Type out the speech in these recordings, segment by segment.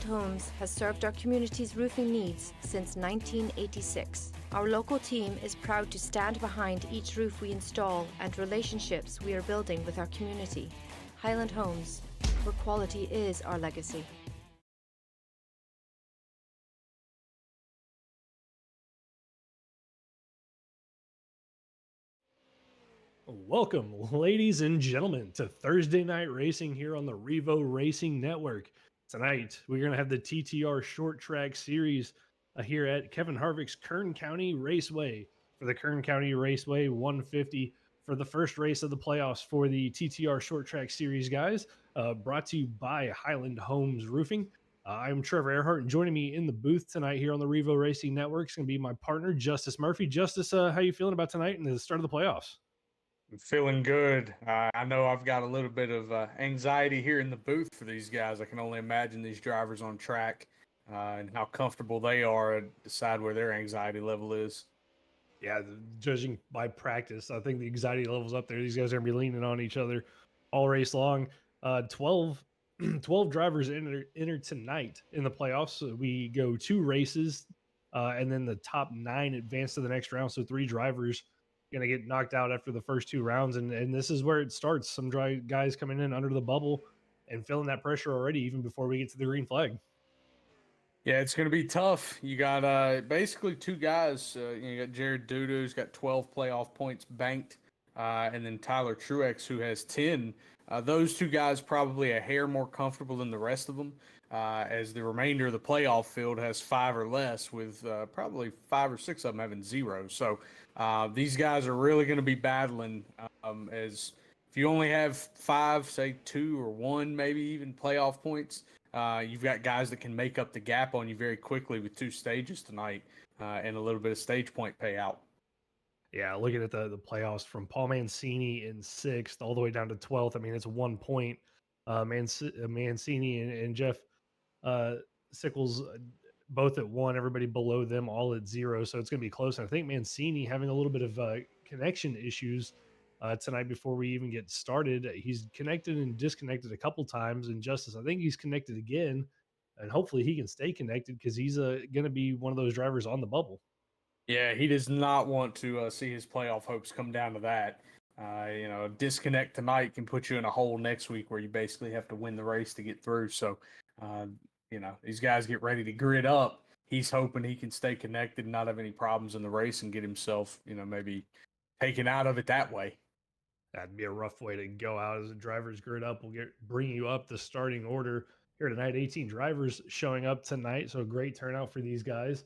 Homes has served our community's roofing needs since 1986. Our local team is proud to stand behind each roof we install and relationships we are building with our community. Highland Homes, where quality is our legacy. Welcome, ladies and gentlemen, to Thursday Night Racing here on the Revo Racing Network. Tonight, we're going to have the TTR Short Track Series here at Kevin Harvick's Kern County Raceway. For the Kern County Raceway 150 for the first race of the playoffs for the TTR Short Track Series, guys, brought to you by Highland Homes Roofing. I'm Trevor Earhart, and joining me in the booth tonight here on the Revo Racing Network is going to be my partner, Justice Murphy. Justice, how you feeling about tonight and the start of the playoffs? I'm feeling good. I know I've got a little bit of anxiety here in the booth for these guys. I can only imagine these drivers on track and how comfortable they are and decide where their anxiety level is. Yeah, judging by practice, I think the anxiety level's up there. These guys are going to be leaning on each other all race long. 12 drivers enter tonight in the playoffs. So we go 2 races, and then the top 9 advance to the next round. So 3 drivers going to get knocked out after the first 2 rounds. And this is where it starts. Some guys coming in under the bubble and feeling that pressure already, even before we get to the green flag. Yeah, it's going to be tough. You got basically 2 guys. You got Jared Duda, who's got 12 playoff points banked, and then Tyler Truex, who has 10. Those 2 guys probably a hair more comfortable than the rest of them, as the remainder of the playoff field has 5 or less, with probably 5 or 6 of them having 0. So these guys are really going to be battling, as if you only have 5, say 2 or 1, maybe even playoff points, you've got guys that can make up the gap on you very quickly with 2 stages tonight and a little bit of stage point payout. Yeah, looking at the playoffs from Paul Mancini in 6th all the way down to 12th. I mean, it's 1 point. Mancini and Jeff Sickles both at 1. Everybody below them all at 0. So it's going to be close. And I think Mancini having a little bit of connection issues tonight before we even get started. He's connected and disconnected a couple times. And Justice, I think he's connected again. And hopefully he can stay connected because he's going to be one of those drivers on the bubble. Yeah, he does not want to see his playoff hopes come down to that. Disconnect tonight can put you in a hole next week where you basically have to win the race to get through. So, these guys get ready to grid up. He's hoping he can stay connected and not have any problems in the race and get himself, maybe taken out of it that way. That'd be a rough way to go out as a driver's grid up. We'll bring you up the starting order here tonight. 18 drivers showing up tonight, so a great turnout for these guys.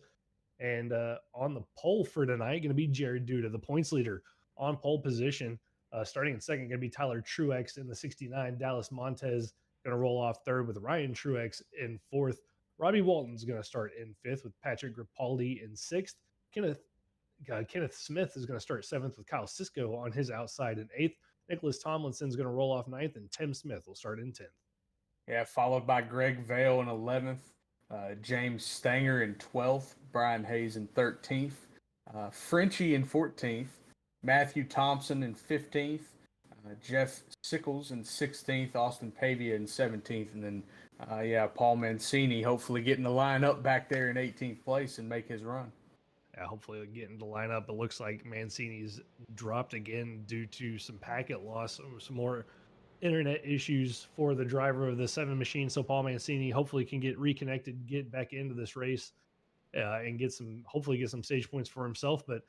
And on the pole for tonight, going to be Jared Duda, the points leader on pole position. Starting in second, going to be Tyler Truex in the 69. Dallas Montez going to roll off third with Ryan Truex in fourth. Robbie Walton's going to start in fifth with Patrick Gripaldi in sixth. Kenneth Smith is going to start seventh with Kyle Sisko on his outside in eighth. Nicholas Tomlinson's going to roll off ninth, and Tim Smith will start in 10th. Yeah, followed by Greg Vale in 11th. James Stanger in 12th, Brian Hayes in 13th, Frenchie in 14th, Matthew Thompson in 15th, Jeff Sickles in 16th, Austin Pavia in 17th, and then, Paul Mancini hopefully getting the lineup back there in 18th place and make his run. Yeah, hopefully getting the lineup. It looks like Mancini's dropped again due to some packet loss, some more internet issues for the driver of the 7 machine. So Paul Mancini hopefully can get reconnected, get back into this race, and hopefully get some stage points for himself. But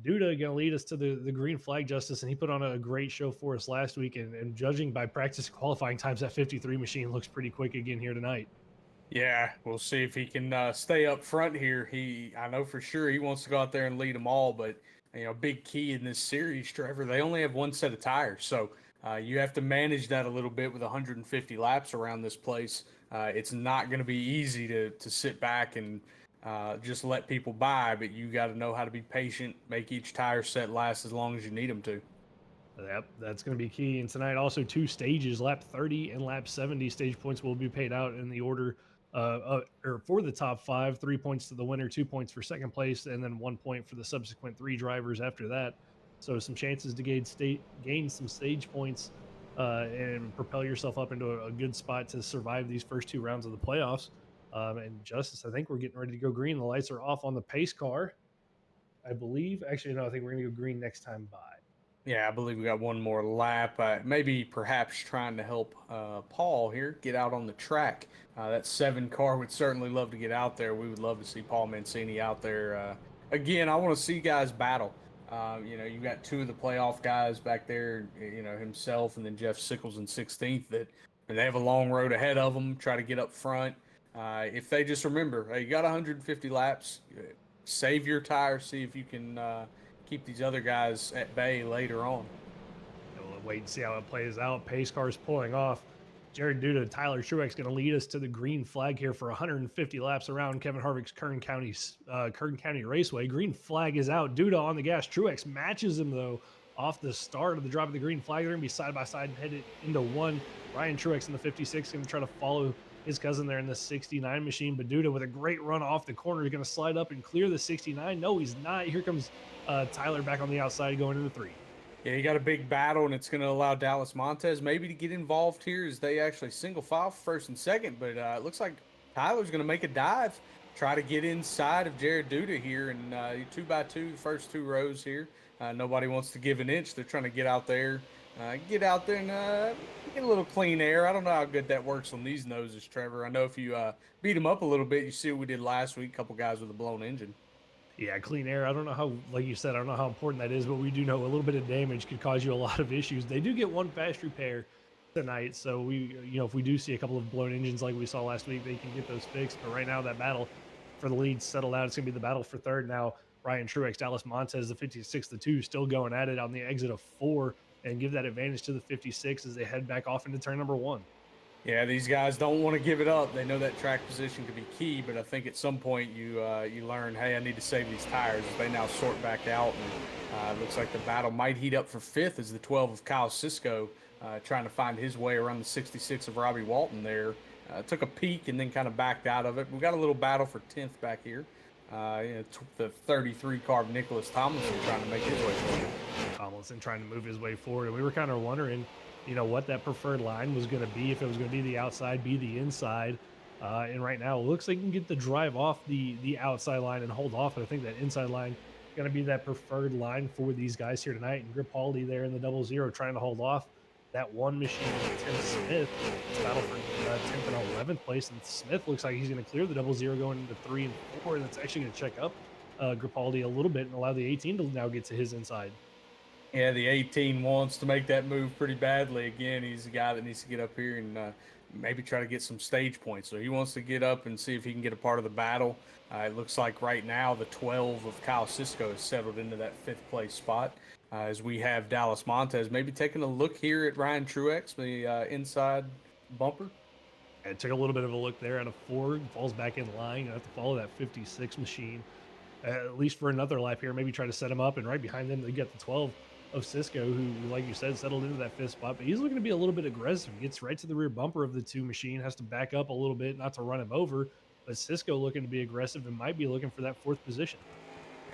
Duda going to lead us to the green flag, Justice, and he put on a great show for us last week. And judging by practice qualifying times, that 53 machine looks pretty quick again here tonight. Yeah, we'll see if he can stay up front here. I know for sure he wants to go out there and lead them all, but big key in this series, Trevor, they only have 1 set of tires. So you have to manage that a little bit with 150 laps around this place. It's not going to be easy to sit back and just let people by, but you got to know how to be patient, make each tire set last as long as you need them to. Yep, that's going to be key. And tonight, also 2 stages, lap 30 and lap 70 stage points will be paid out in the order or for the top 5, 3 points to the winner, 2 points for second place, and then 1 point for the subsequent 3 drivers after that. So some chances to gain some stage points and propel yourself up into a good spot to survive these first 2 rounds of the playoffs. And Justice, I think we're getting ready to go green. The lights are off on the pace car, I believe. Actually, no, I think we're going to go green next time by. Yeah, I believe we got one more lap. Maybe perhaps trying to help Paul here get out on the track. That 7 car would certainly love to get out there. We would love to see Paul Mancini out there. Again, I want to see guys battle. You've got 2 of the playoff guys back there, himself and then Jeff Sickles in 16th, and they have a long road ahead of them, try to get up front. If they just remember, hey, you got 150 laps, save your tires, see if you can keep these other guys at bay later on. We'll wait and see how it plays out. Pace car's pulling off. Jared Duda, Tyler Truex going to lead us to the green flag here for 150 laps around Kevin Harvick's Kern County Raceway. Green flag is out. Duda on the gas. Truex matches him though off the start of the drop of the green flag. They're going to be side by side and headed into one. Ryan Truex in the 56 going to try to follow his cousin there in the 69 machine. But Duda with a great run off the corner is going to slide up and clear the 69. No, he's not. Here comes Tyler back on the outside going into 3. Yeah, you got a big battle, and it's going to allow Dallas Montez maybe to get involved here as they actually single file for first and second. But it looks like Tyler's going to make a dive, try to get inside of Jared Duda here, and 2x2, the first 2 rows here. Nobody wants to give an inch. They're trying to get out there and get a little clean air. I don't know how good that works on these noses, Trevor. I know if you beat them up a little bit, you see what we did last week, a couple guys with a blown engine. Yeah, clean air. I don't know how, like you said, I don't know how important that is, but we do know a little bit of damage could cause you a lot of issues. They do get 1 fast repair tonight, so if we do see a couple of blown engines like we saw last week, they can get those fixed. But right now, that battle for the lead settled out. It's going to be the battle for third now. Ryan Truex, Dallas Montez, the 56, the 2, still going at it on the exit of 4, and give that advantage to the 56 as they head back off into turn number 1. Yeah, these guys don't want to give it up. They know that track position could be key, but I think at some point you learn, hey, I need to save these tires as they now sort back out. And looks like the battle might heat up for 5th as the 12 of Kyle Sisko trying to find his way around the 66 of Robbie Walton there. Took a peek and then kind of backed out of it. We've got a little battle for 10th back here. The 33 car of Nicholas Tomlinson trying to make his way forward. Tomlinson trying to move his way forward, and we were kind of wondering what that preferred line was going to be, if it was going to be the outside, be the inside. And right now, it looks like you can get the drive off the outside line and hold off. But I think that inside line is going to be that preferred line for these guys here tonight. And Gripaldi there in the 00 trying to hold off that one machine with Tim Smith. It's battle for 10th and 11th place. And Smith looks like he's going to clear the 00 going into 3 and 4. And that's actually going to check up Gripaldi a little bit and allow the 18 to now get to his inside. Yeah, the 18 wants to make that move pretty badly. Again, he's the guy that needs to get up here and maybe try to get some stage points. So he wants to get up and see if he can get a part of the battle. It looks like right now the 12 of Kyle Sisko has settled into that 5th place spot as we have Dallas Montez maybe taking a look here at Ryan Truex, the inside bumper. I took a little bit of a look there at a 4, falls back in line. You have to follow that 56 machine at least for another lap here, maybe try to set him up. And right behind them, they get the 12 of Sisko, who, like you said, settled into that 5th spot. But he's looking to be a little bit aggressive. Gets right to the rear bumper of the 2 machine, has to back up a little bit, not to run him over. But Sisko looking to be aggressive and might be looking for that 4th position.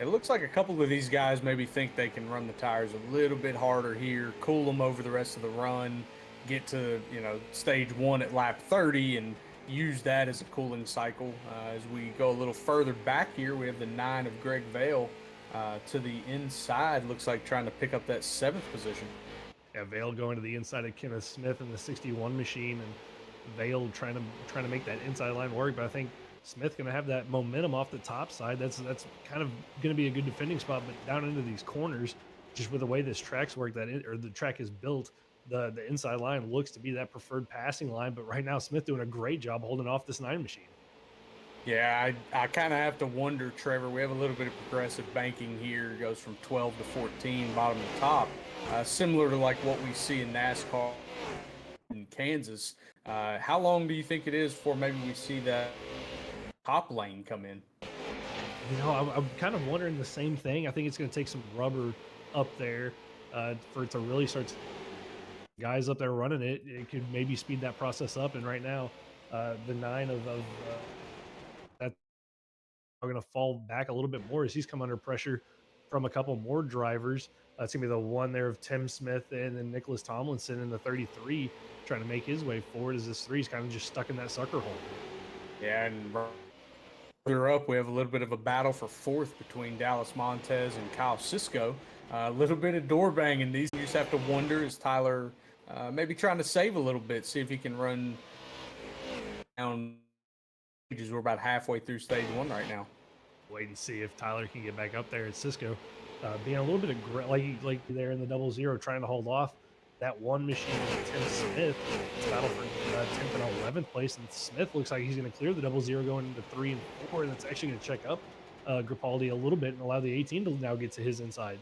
It looks like a couple of these guys maybe think they can run the tires a little bit harder here, cool them over the rest of the run, get to, stage 1 at lap 30 and use that as a cooling cycle. As we go a little further back here, we have the 9 of Greg Vale to the inside. Looks like trying to pick up that 7th position. Yeah, Vale going to the inside of Kenneth Smith in the 61 machine, and Vale trying to make that inside line work. But I think Smith going to have that momentum off the top side. That's kind of going to be a good defending spot. But down into these corners, just with the way this track's work, the track is built, the inside line looks to be that preferred passing line. But right now, Smith doing a great job holding off this 9 machine. Yeah, I kind of have to wonder, Trevor. We have a little bit of progressive banking here. It goes from 12 to 14, bottom to top, similar to like what we see in NASCAR in Kansas. How long do you think it is before maybe we see that top lane come in? I'm kind of wondering the same thing. I think it's going to take some rubber up there for it to really start to, guys up there running it. It could maybe speed that process up. And right now, the 9 of that are going to fall back a little bit more as he's come under pressure from a couple more drivers. It's going to be the 1 there of Tim Smith and then Nicholas Tomlinson in the 33 trying to make his way forward as this 3 is kind of just stuck in that sucker hole. Yeah, and further up, we have a little bit of a battle for fourth between Dallas Montez and Kyle Cisco. A little bit of door banging. These you just have to wonder, is Tyler maybe trying to save a little bit, see if he can run down. We're about halfway through stage one right now. Wait and see if Tyler can get back up there at Cisco. Being a little bit like there in the 0-0, trying to hold off that one machine with Tim Smith. It's battle for 10th and 11th place, and Smith looks like he's going to clear the 0-0 going into 3 and 4, and that's actually going to check up Gripaldi a little bit and allow the 18 to now get to his inside.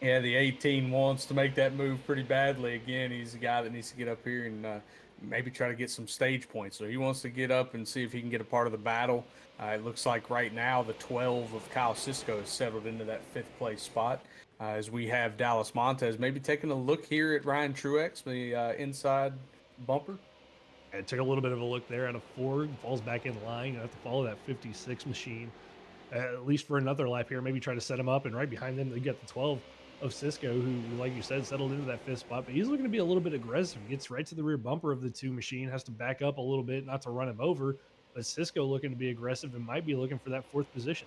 Yeah, the 18 wants to make that move pretty badly. Again, he's the guy that needs to get up here and maybe try to get some stage points. So he wants to get up and see if he can get a part of the battle. It looks like right now the 12 of Kyle Cisco has settled into that 5th place spot. As we have Dallas Montez maybe taking a look here at Ryan Truex, the inside bumper. It took a little bit of a look there at a 4, falls back in line. You have to follow that 56 machine, at least for another lap here. Maybe try to set him up, and right behind them, they get the 12 of Cisco, who, like you said, settled into that 5th spot. But he's looking to be a little bit aggressive. Gets right to the rear bumper of the 2 machine, has to back up a little bit, not to run him over. But Cisco looking to be aggressive and might be looking for that 4th position.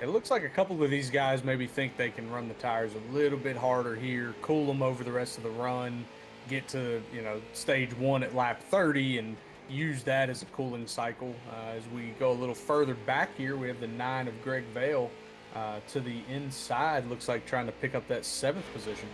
It looks like a couple of these guys maybe think they can run the tires a little bit harder here, cool them over the rest of the run, get to stage 1 at lap 30 and use that as a cooling cycle. As we go a little further back here, we have the 9 of Greg Vale to the inside, looks like trying to pick up that 7th position.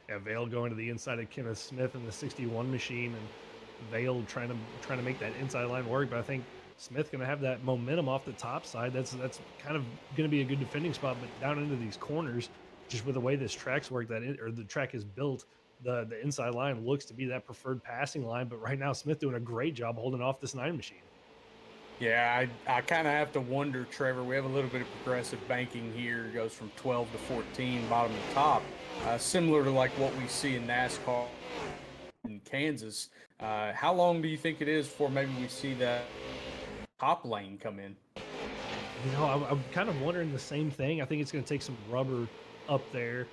Yeah, Vale going to the inside of Kenneth Smith in the 61 machine, and Vale trying to make that inside line work. But I think Smith going to have that momentum off the top side. That's kind of going to be a good defending spot. But down into these corners, just with the way this track's work, the track is built, the inside line looks to be that preferred passing line. But right now, Smith doing a great job holding off this 9 machine. Yeah, I kind of have to wonder, Trevor. We have a little bit of progressive banking here. It goes from 12 to 14, bottom to top, similar to like what we see in NASCAR in Kansas. How long do you think it is before maybe we see that top lane come in? I'm kind of wondering the same thing. I think it's going to take some rubber up there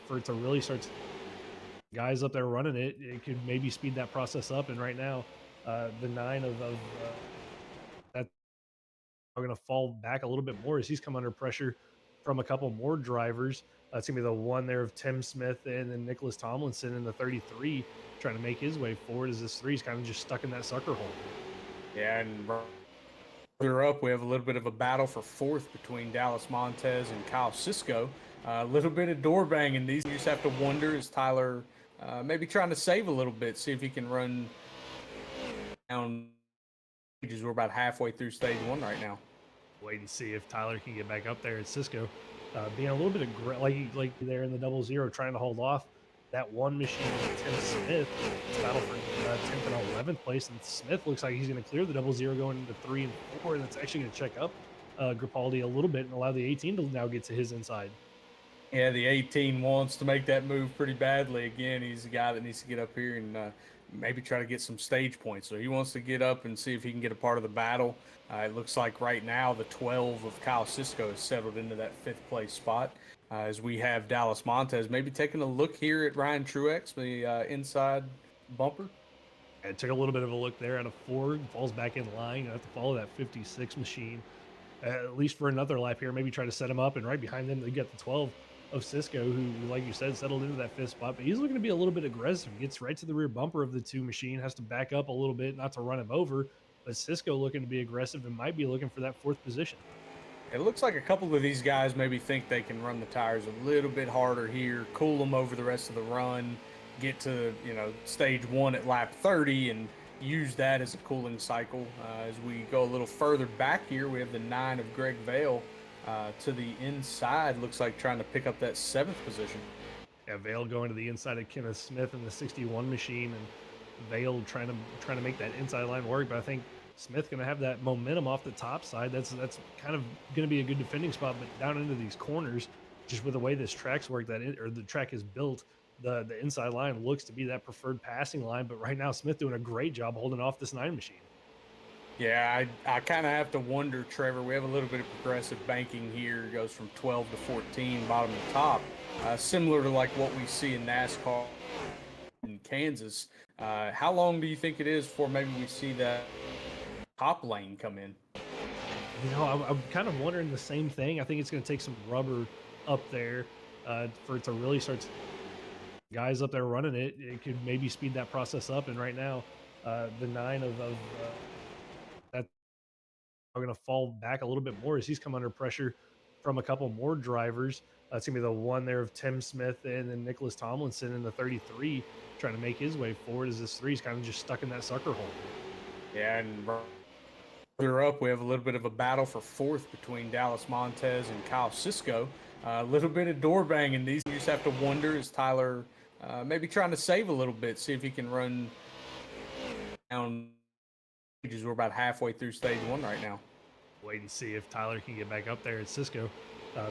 for it to really start. Guys up there running it, it could maybe speed that process up. And right now, the 9 of that are going to fall back a little bit more as he's come under pressure from a couple more drivers. It's going to be the 1 there of Tim Smith and then Nicholas Tomlinson in the 33 trying to make his way forward as this 3 is kind of just stuck in that sucker hole. Yeah, and further up, we have a little bit of a battle for 4th between Dallas Montez and Kyle Cisco. A little bit of door banging. These you just have to wonder, is Tyler maybe trying to save a little bit, see if he can run down. We're about halfway through stage 1 right now. Wait and see if Tyler can get back up there at Cisco. Being a little bit like there in the 0-0, trying to hold off that 1 machine with Tim Smith. It's battle for 10th and 11th place, and Smith looks like he's going to clear the 0-0 going into 3 and 4, and that's actually going to check up Gripaldi a little bit and allow the 18 to now get to his inside. Yeah, the 18 wants to make that move pretty badly. Again, he's the guy that needs to get up here and maybe try to get some stage points. So he wants to get up and see if he can get a part of the battle. It looks like right now the 12 of Kyle Cisco has settled into that 5th place spot. As we have Dallas Montez maybe taking a look here at Ryan Truex, the inside bumper. It took a little bit of a look there at a 4, falls back in line. You have to follow that 56 machine, at least for another lap here. Maybe try to set him up, and right behind them, they get the 12 of Cisco, who, like you said, settled into that 5th spot. But he's looking to be a little bit aggressive. Gets right to the rear bumper of the 2 machine, has to back up a little bit, not to run him over. But Cisco looking to be aggressive and might be looking for that 4th position. It looks like a couple of these guys maybe think they can run the tires a little bit harder here, cool them over the rest of the run, get to stage 1 at lap 30 and use that as a cooling cycle. As we go a little further back here, we have the 9 of Greg Vale to the inside, looks like trying to pick up that 7th position. Yeah, Vale going to the inside of Kenneth Smith in the 61 machine, and Vale trying to make that inside line work. But I think Smith going to have that momentum off the top side. That's kind of going to be a good defending spot. But down into these corners, just with the way this track's work, the track is built, the inside line looks to be that preferred passing line. But right now, Smith doing a great job holding off this 9 machine. Yeah, I kind of have to wonder, Trevor. We have a little bit of progressive banking here. It goes from 12 to 14, bottom to top, similar to like what we see in NASCAR in Kansas. How long do you think it is before maybe we see that top lane come in. I'm kind of wondering the same thing. I think it's going to take some rubber up there for it to really start. Guys up there running it, it could maybe speed that process up. And right now, the nine of that are going to fall back a little bit more as he's come under pressure from a couple more drivers. It's going to be the one there of Tim Smith and then Nicholas Tomlinson in the 33 trying to make his way forward as this three is kind of just stuck in that sucker hole. Yeah, and further up, we have a little bit of a battle for fourth between Dallas Montez and Kyle Cisco. A little bit of door banging. These you just have to wonder, is Tyler maybe trying to save a little bit, see if he can run down. We're about halfway through stage one right now. Wait and see if Tyler can get back up there at Cisco.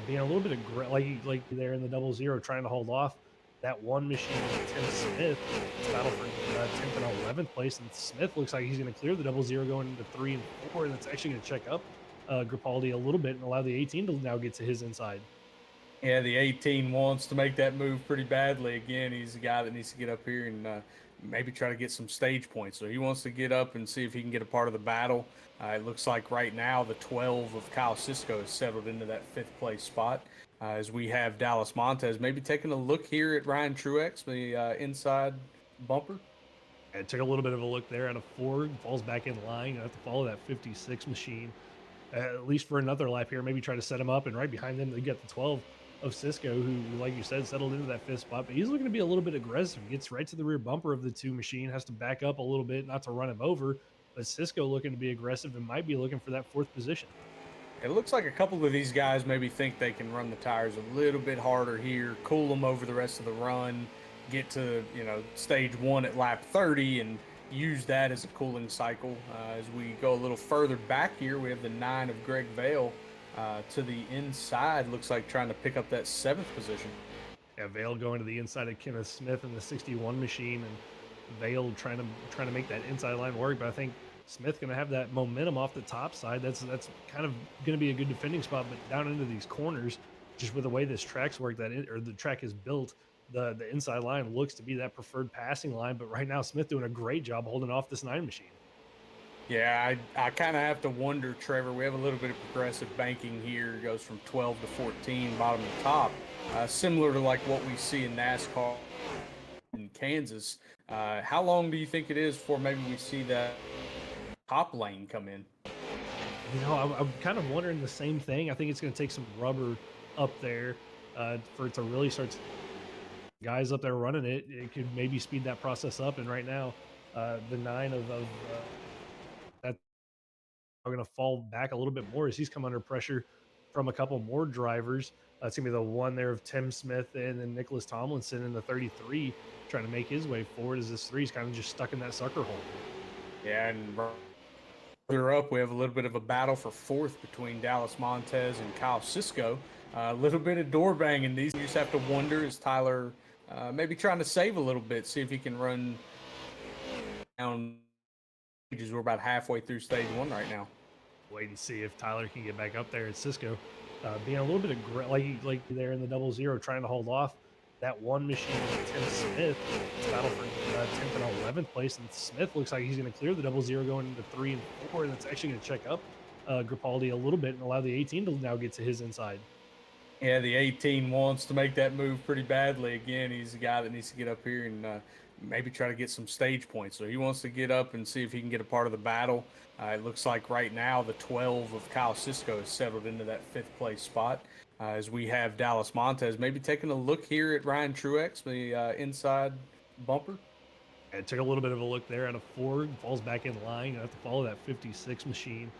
Being a little bit like there in the 0-0, trying to hold off that one machine with Tim Smith. It's battle for 10th and 11th place, and Smith looks like he's going to clear the 0-0 going into 3 and 4, and that's actually going to check up Gripaldi a little bit and allow the 18 to now get to his inside. Yeah, the 18 wants to make that move pretty badly. Again, he's the guy that needs to get up here and maybe try to get some stage points. So he wants to get up and see if he can get a part of the battle. It looks like right now the 12 of Kyle Cisco has settled into that 5th place spot. As we have Dallas Montez maybe taking a look here at Ryan Truex, the inside bumper. It took a little bit of a look there at a 4, falls back in line. You have to follow that 56 machine, at least for another lap here. Maybe try to set him up, and right behind them, they get the 12 of Cisco, who, like you said, settled into that 5th spot. But he's looking to be a little bit aggressive. Gets right to the rear bumper of the 2 machine, has to back up a little bit, not to run him over. But Cisco looking to be aggressive and might be looking for that 4th position. It looks like a couple of these guys maybe think they can run the tires a little bit harder here, cool them over the rest of the run, get to, stage 1 at lap 30 and use that as a cooling cycle. As we go a little further back here, we have the 9 of Greg Vale to the inside. Looks like trying to pick up that 7th position. Yeah, Vale going to the inside of Kenneth Smith in the 61 machine, and Vale trying to make that inside line work. But I think Smith going to have that momentum off the top side. That's kind of going to be a good defending spot. But down into these corners, just with the way this track's work, the track is built, the inside line looks to be that preferred passing line. But right now, Smith doing a great job holding off this 9 machine. Yeah, I kind of have to wonder, Trevor. We have a little bit of progressive banking here. It goes from 12 to 14, bottom to top, similar to like what we see in NASCAR in Kansas. How long do you think it is before maybe we see that top lane come in? I'm kind of wondering the same thing. I think it's going to take some rubber up there for it to really start. Guys up there running it, it could maybe speed that process up. And right now, the 9 of that are going to fall back a little bit more as he's come under pressure from a couple more drivers. It's going to be the one there of Tim Smith and then Nicholas Tomlinson in the 33 trying to make his way forward as this 3 is kind of just stuck in that sucker hole. Yeah, and further up, we have a little bit of a battle for 4th between Dallas Montez and Kyle Cisco. A little bit of door banging. These you just have to wonder, is Tyler maybe trying to save a little bit, see if he can run down. We're about halfway through stage 1 right now. Wait and see if Tyler can get back up there at Cisco. Being a little bit like there in the 0-0, trying to hold off that one machine with Tim Smith. It's battle for 10th and 11th place, and Smith looks like he's going to clear the 0-0 going into 3 and 4, and that's actually going to check up Gripaldi a little bit and allow the 18 to now get to his inside. Yeah, the 18 wants to make that move pretty badly. Again, he's the guy that needs to get up here and maybe try to get some stage points. So he wants to get up and see if he can get a part of the battle. It looks like right now the 12 of Kyle Cisco has settled into that 5th place spot. As we have Dallas Montez maybe taking a look here at Ryan Truex, the inside bumper. It took a little bit of a look there at a 4, falls back in line. You have to follow that 56 machine,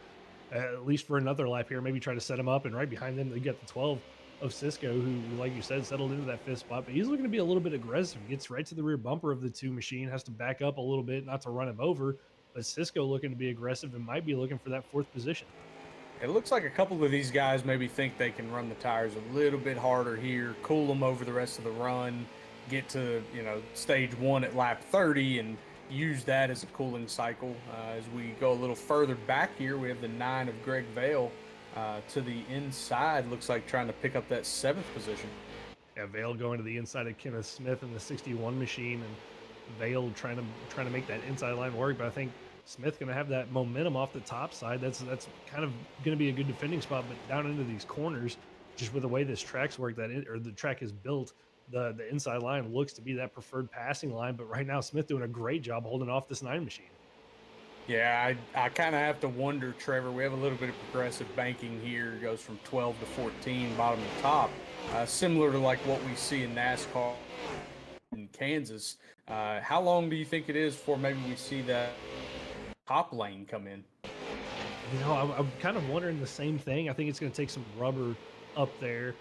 at least for another lap here. Maybe try to set him up, and right behind them, they get the 12 of Cisco, who, like you said, settled into that 5th spot. But he's looking to be a little bit aggressive. Gets right to the rear bumper of the 2 machine, has to back up a little bit, not to run him over. But Cisco looking to be aggressive and might be looking for that 4th position. It looks like a couple of these guys maybe think they can run the tires a little bit harder here, cool them over the rest of the run, get to, stage 1 at lap 30 and use that as a cooling cycle. As we go a little further back here, we have the 9 of Greg Vale to the inside. Looks like trying to pick up that 7th position. Yeah, Vale going to the inside of Kenneth Smith in the 61 machine, and Vale trying to make that inside line work. But I think Smith going to have that momentum off the top side. That's kind of going to be a good defending spot, but down into these corners, just with the way this track's work, or the track is built, the inside line looks to be that preferred passing line. But right now, Smith doing a great job holding off this 9 machine. Yeah, I kind of have to wonder, Trevor. We have a little bit of progressive banking here. It goes from 12 to 14, bottom to top, similar to like what we see in NASCAR in Kansas. How long do you think it is before maybe we see that top lane come in? I'm kind of wondering the same thing. I think it's going to take some rubber up there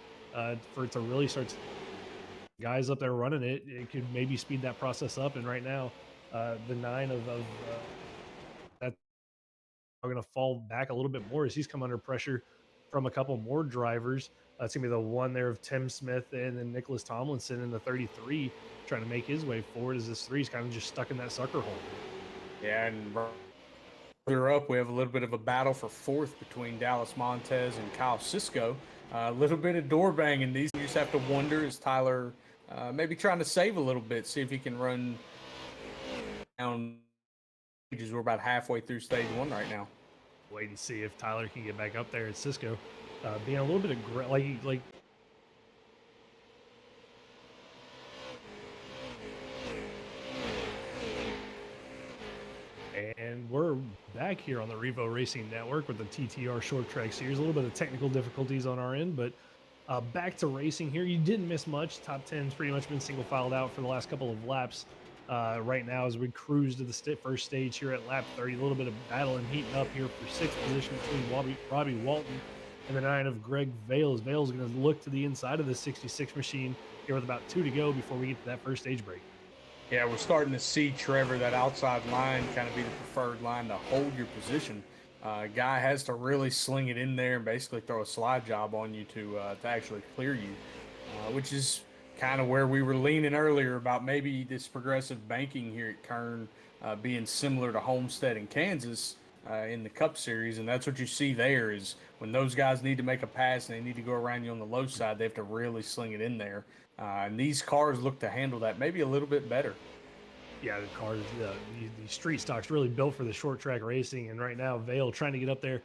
for it to really start to guys up there running it. It could maybe speed that process up. And right now, the 9 of that are going to fall back a little bit more as he's come under pressure from a couple more drivers. It's going to be the one there of Tim Smith and then Nicholas Tomlinson in the 33 trying to make his way forward as this 3 is kind of just stuck in that sucker hole. Yeah, and further up, we have a little bit of a battle for 4th between Dallas Montez and Kyle Cisco. A little bit of door banging. These you just have to wonder, is Tyler maybe trying to save a little bit, see if he can run down. We're about halfway through stage 1 right now. Wait and see if Tyler can get back up there at Cisco. Being a little bit like and we're back here on the Revo Racing Network with the TTR Short Track Series. A little bit of technical difficulties on our end, but back to racing here. You didn't miss much. Top 10's pretty much been single filed out for the last couple of laps. Right now, as we cruise to the first stage here at lap 30, a little bit of battle and heating up here for 6th position between Robbie Walton and the 9 of Greg Vales. Vales going to look to the inside of the 66 machine here with about 2 to go before we get to that first stage break. Yeah, we're starting to see, Trevor, that outside line kind of be the preferred line to hold your position. Guy has to really sling it in there and basically throw a slide job on you to actually clear you, which is kind of where we were leaning earlier about maybe this progressive banking here at Kern being similar to Homestead and Kansas in the Cup Series. And that's what you see there is when those guys need to make a pass and they need to go around you on the low side, they have to really sling it in there. And these cars look to handle that maybe a little bit better. Yeah, the cars, the street stock's really built for the short track racing. And right now, Vale trying to get up there.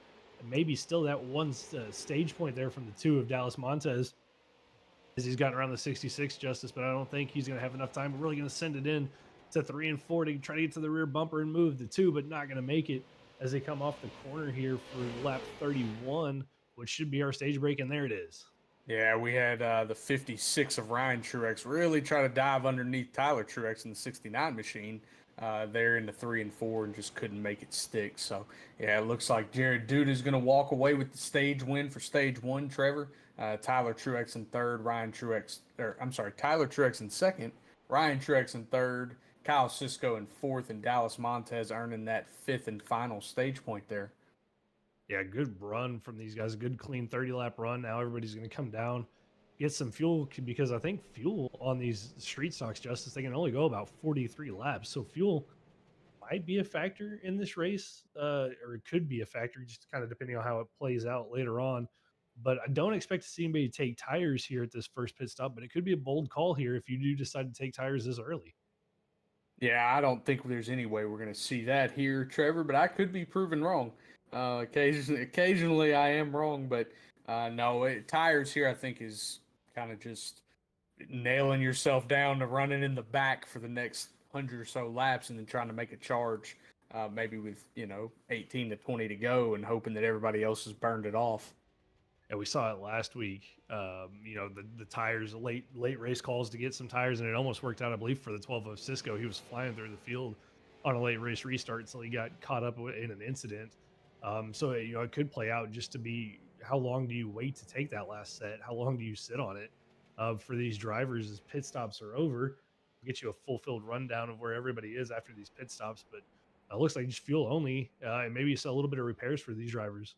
Maybe still that one stage point there from the 2 of Dallas Montez as he's gotten around the 66 Justice, but I don't think he's going to have enough time. We're really going to send it in to 3 and 4 to try to get to the rear bumper and move the 2, but not going to make it as they come off the corner here for lap 31, which should be our stage break, and there it is. Yeah, we had the 56 of Ryan Truex really try to dive underneath Tyler Truex in the 69 machine there in the 3 and 4 and just couldn't make it stick. So, yeah, it looks like Jared Duda is going to walk away with the stage win for stage 1, Trevor. Tyler Truex in 3rd, Tyler Truex in 2nd, Ryan Truex in 3rd, Kyle Cisco in 4th, and Dallas Montez earning that 5th and final stage point there. Yeah, good run from these guys. A good, clean 30-lap run. Now everybody's going to come down, get some fuel, because I think fuel on these street stocks, Justice, they can only go about 43 laps. So fuel might be a factor in this race, or it could be a factor, just kind of depending on how it plays out later on. But I don't expect to see anybody take tires here at this first pit stop, but it could be a bold call here if you do decide to take tires this early. Yeah, I don't think there's any way we're going to see that here, Trevor, but I could be proven wrong. Occasionally I am wrong, but no, tires here I think is kind of just nailing yourself down to running in the back for the next 100 or so laps and then trying to make a charge maybe with, 18 to 20 to go and hoping that everybody else has burned it off. And we saw it last week. The tires, late race calls to get some tires, and it almost worked out, I believe, for the 12 of Cisco. He was flying through the field on a late race restart until he got caught up in an incident. So it could play out just to be how long do you wait to take that last set? How long do you sit on it? For these drivers, as pit stops are over, get you a full field rundown of where everybody is after these pit stops. But it looks like just fuel only, and maybe you saw a little bit of repairs for these drivers.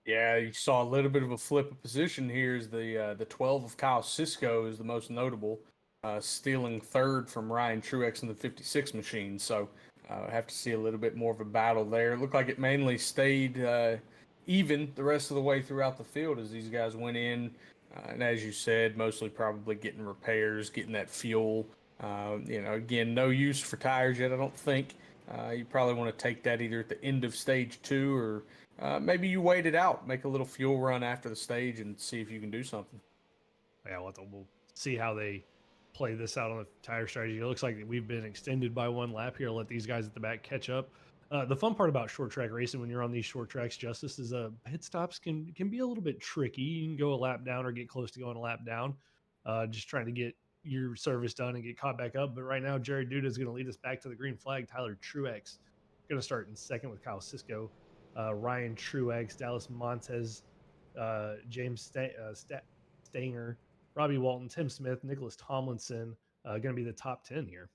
Yeah, you saw a little bit of a flip of position here. Is the 12 of Kyle Cisco is the most notable, stealing 3rd from Ryan Truex in the 56 machine. So have to see a little bit more of a battle there. It looked like it mainly stayed even the rest of the way throughout the field as these guys went in. And as you said, mostly probably getting repairs, getting that fuel. Again, no use for tires yet, I don't think. You probably want to take that either at the end of stage 2 or maybe you wait it out, make a little fuel run after the stage and see if you can do something. Yeah, we'll see how they play this out on the tire strategy. It looks like we've been extended by one lap here. Let these guys at the back catch up. The fun part about short track racing when you're on these short tracks, Justice, is pit stops can be a little bit tricky. You can go a lap down or get close to going a lap down, just trying to get your service done and get caught back up. But right now, Jared Duda is going to lead us back to the green flag. Tyler Truex going to start in second with Kyle Cisco, Ryan Truex, Dallas Montez, James Stanger, Robbie Walton, Tim Smith, Nicholas Tomlinson, going to be the top 10 here.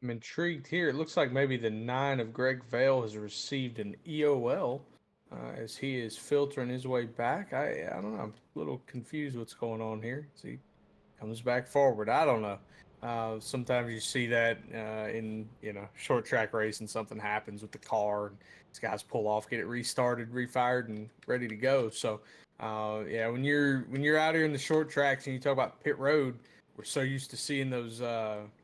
I'm intrigued here. It looks like maybe the 9 of Greg Vale has received an EOL as he is filtering his way back. I don't know. I'm a little confused what's going on here. See, comes back forward. I don't know. Sometimes you see that in short track race and something happens with the car and these guys pull off, get it restarted, refired, and ready to go. So yeah, when you're out here in the short tracks and you talk about pit road, we're so used to seeing those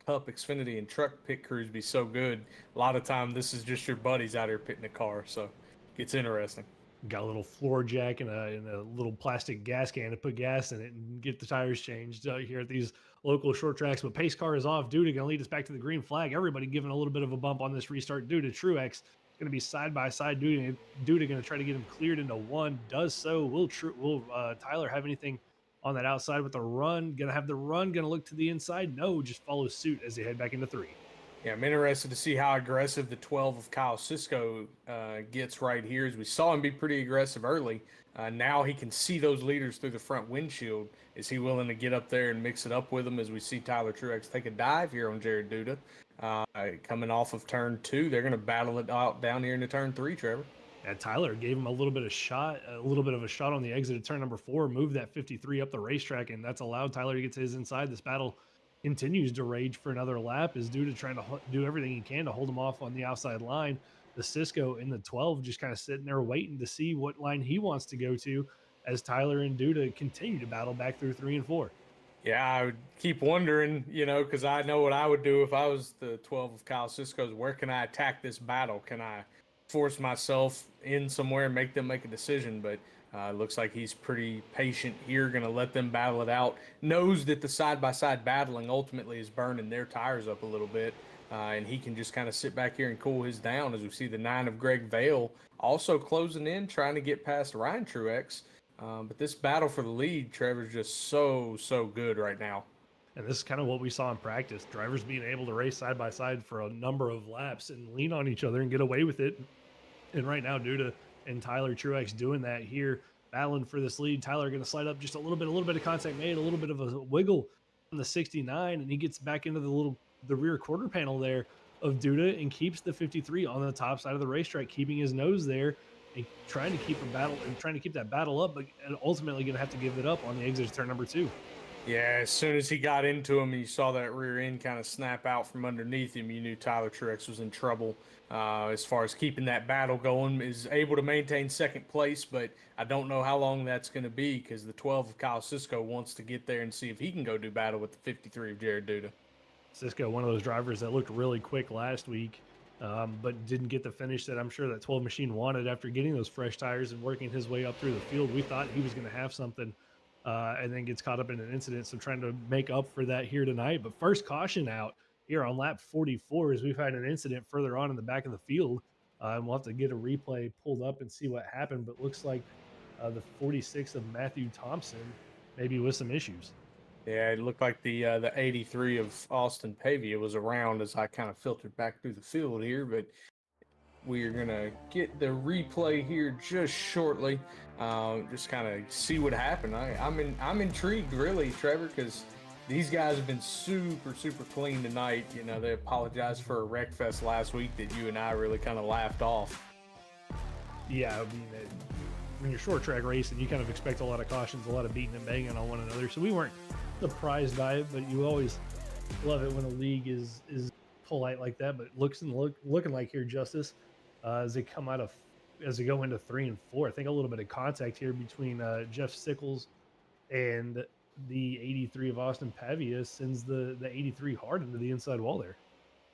Cup, Xfinity, and truck pit crews be so good. A lot of time, this is just your buddies out here pitting a car, so it gets interesting. Got a little floor jack and a little plastic gas can to put gas in it and get the tires changed here at these local short tracks. But pace car is off. Duda going to lead us back to the green flag. Everybody giving a little bit of a bump on this restart. Duda, Truex going to be side by side. Duda going to try to get him cleared into one. Does so. Will Tyler have anything on that outside with the run? Going to have the run. Going to look to the inside. No, just follow suit as they head back into 3. Yeah, I'm interested to see how aggressive the 12 of Kyle Cisco gets right here. As we saw him be pretty aggressive early, now he can see those leaders through the front windshield. Is he willing to get up there and mix it up with them as we see Tyler Truex take a dive here on Jared Duda? Coming off of turn 2, they're going to battle it out down here into turn 3, Trevor. And Tyler gave him a little bit of a shot on the exit of turn number 4, moved that 53 up the racetrack, and that's allowed Tyler to get to his inside. This battle continues to rage for another lap is Duda trying to do everything he can to hold him off on the outside line. The Cisco in the 12 just kind of sitting there waiting to see what line he wants to go to as Tyler and Duda continue to battle back through 3 and 4. Yeah, I would keep wondering, because I know what I would do if I was the 12 of Kyle Cisco's. Where can I attack this battle? Can I force myself in somewhere and make them make a decision? But looks like he's pretty patient here, going to let them battle it out. Knows that the side-by-side battling ultimately is burning their tires up a little bit, and he can just kind of sit back here and cool his down as we see the 9 of Greg Vale also closing in, trying to get past Ryan Truex. But this battle for the lead, Trevor's just so good right now. And this is kind of what we saw in practice. Drivers being able to race side-by-side for a number of laps and lean on each other and get away with it. And right now, Duda and Tyler Truex doing that here, battling for this lead. Tyler going to slide up just a little bit of contact made, a little bit of a wiggle on the 69, and he gets back into the rear quarter panel there of Duda and keeps the 53 on the top side of the racetrack, keeping his nose there and trying to keep that battle up, but ultimately going to have to give it up on the exit of turn number 2. Yeah, as soon as he got into him and you saw that rear end kind of snap out from underneath him, you knew Tyler Truex was in trouble. As far as keeping that battle going, is able to maintain second place, but I don't know how long that's going to be because the 12 of Kyle Cisco wants to get there and see if he can go do battle with the 53 of Jared Duda. Cisco, one of those drivers that looked really quick last week, but didn't get the finish that I'm sure that 12 machine wanted after getting those fresh tires and working his way up through the field. We thought he was going to have something, and then gets caught up in an incident. So trying to make up for that here tonight. But first caution out here on lap 44 as we've had an incident further on in the back of the field. And we'll have to get a replay pulled up and see what happened. But looks like the 46 of Matthew Thompson maybe with some issues. Yeah, it looked like the 83 of Austin Pavia was around as I kind of filtered back through the field here, but we are going to get the replay here just shortly, just kind of see what happened. I'm intrigued, really, Trevor, because these guys have been super clean tonight. They apologized for a wreck fest last week that you and I really kind of laughed off. Yeah, I mean, when you're short track racing, you kind of expect a lot of cautions, a lot of beating and banging on one another. So we weren't surprised by it, but you always love it when a league is polite like that. But looking like here, Justice, as they go into 3 and 4, I think a little bit of contact here between Jeff Sickles and the 83 of Austin Pavia sends the 83 hard into the inside wall there.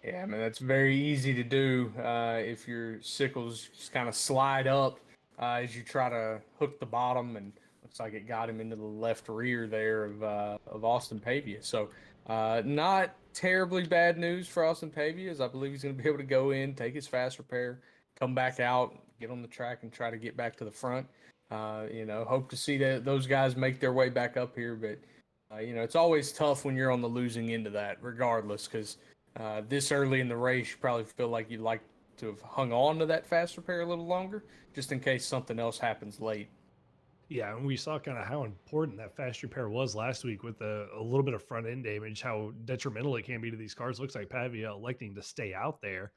Yeah, I mean that's very easy to do if your sickles just kind of slide up as you try to hook the bottom, and looks like it got him into the left rear there of Austin Pavia. So not terribly bad news for Austin Pavia, as I believe he's going to be able to go in, take his fast repair, come back out, get on the track, and try to get back to the front. Hope to see that those guys make their way back up here, but it's always tough when you're on the losing end of that, regardless, because this early in the race, you probably feel like you'd like to have hung on to that fast repair a little longer, just in case something else happens late. Yeah, and we saw kind of how important that fast repair was last week with a little bit of front end damage, how detrimental it can be to these cars. Looks like Pavia electing to stay out there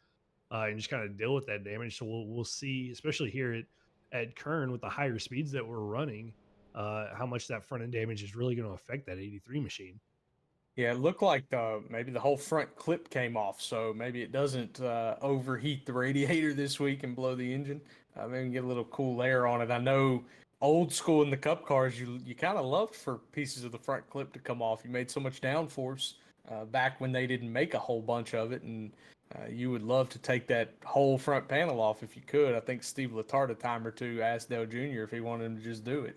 and just kind of deal with that damage. So we'll see, especially here at Kern with the higher speeds that we're running, how much that front end damage is really going to affect that 83 machine. Yeah, it looked like maybe the whole front clip came off, so maybe it doesn't overheat the radiator this week and blow the engine. Maybe get a little cool air on it. I know old school in the Cup cars, you kind of loved for pieces of the front clip to come off. You made so much downforce back when they didn't make a whole bunch of it, and you would love to take that whole front panel off if you could. I think Steve Letarte a time or two asked Dale Jr. if he wanted him to just do it.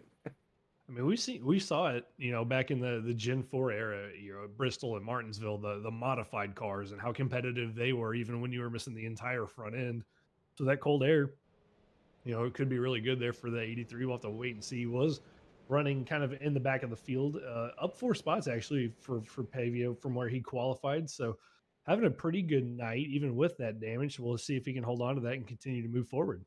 I mean, we saw it, back in the Gen 4 era, Bristol and Martinsville, the modified cars and how competitive they were, even when you were missing the entire front end. So that cold air, it could be really good there for the 83. We'll have to wait and see. He was running kind of in the back of the field, up 4 spots actually for Pavio from where he qualified. So having a pretty good night, even with that damage. We'll see if he can hold on to that and continue to move forward.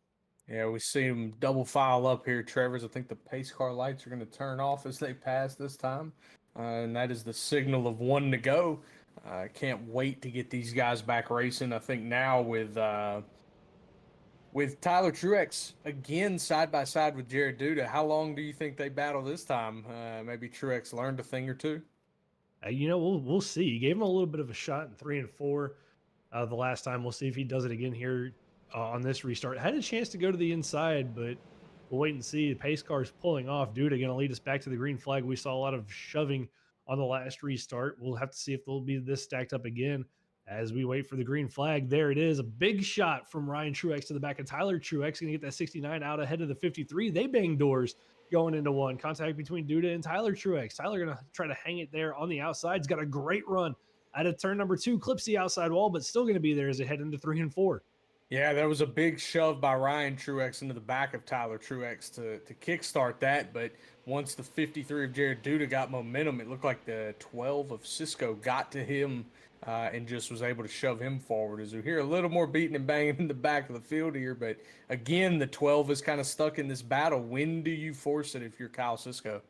Yeah, we see them double file up here, Trevor's. I think the pace car lights are going to turn off as they pass this time. And that is the signal of one to go. I can't wait to get these guys back racing. I think now with Tyler Truex again side by side with Jared Duda, how long do you think they battle this time? Maybe Truex learned a thing or two. We'll see. He gave him a little bit of a shot in 3 and 4 the last time. We'll see if he does it again here on this restart. Had a chance to go to the inside, but we'll wait and see. The pace car's pulling off. Duda going to lead us back to the green flag. We saw a lot of shoving on the last restart. We'll have to see if they'll be this stacked up again as we wait for the green flag. There it is. A big shot from Ryan Truex to the back of Tyler Truex. Going to get that 69 out ahead of the 53. They bang doors going into one. Contact between Duda and Tyler Truex. Tyler going to try to hang it there on the outside. He's got a great run out of turn number 2. Clips the outside wall, but still going to be there as they head into 3 and 4. Yeah, there was a big shove by Ryan Truex into the back of Tyler Truex to kickstart that. But once the 53 of Jared Duda got momentum, it looked like the 12 of Cisco got to him and just was able to shove him forward. As we hear a little more beating and banging in the back of the field here. But again, the 12 is kind of stuck in this battle. When do you force it if you're Kyle Cisco?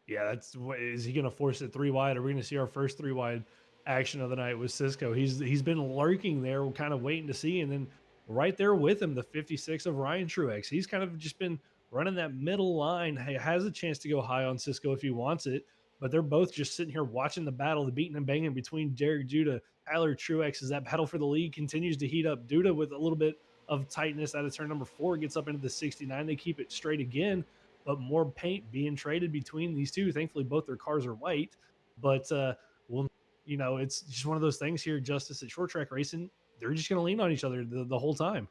Yeah, is he going to force it 3 wide? Are we going to see our first 3 wide action of the night with Cisco? He's been lurking there, kind of waiting to see, and then right there with him, the 56 of Ryan Truex. He's kind of just been running that middle line. He has a chance to go high on Cisco if he wants it, but they're both just sitting here watching the battle, the beating and banging between Derek Duda, Tyler Truex, as that battle for the lead continues to heat up. Duda with a little bit of tightness out of turn number 4 gets up into the 69. They keep it straight again, but more paint being traded between these two. Thankfully, both their cars are white, but it's just one of those things here, Justice, at short track racing. They're just going to lean on each other the whole time.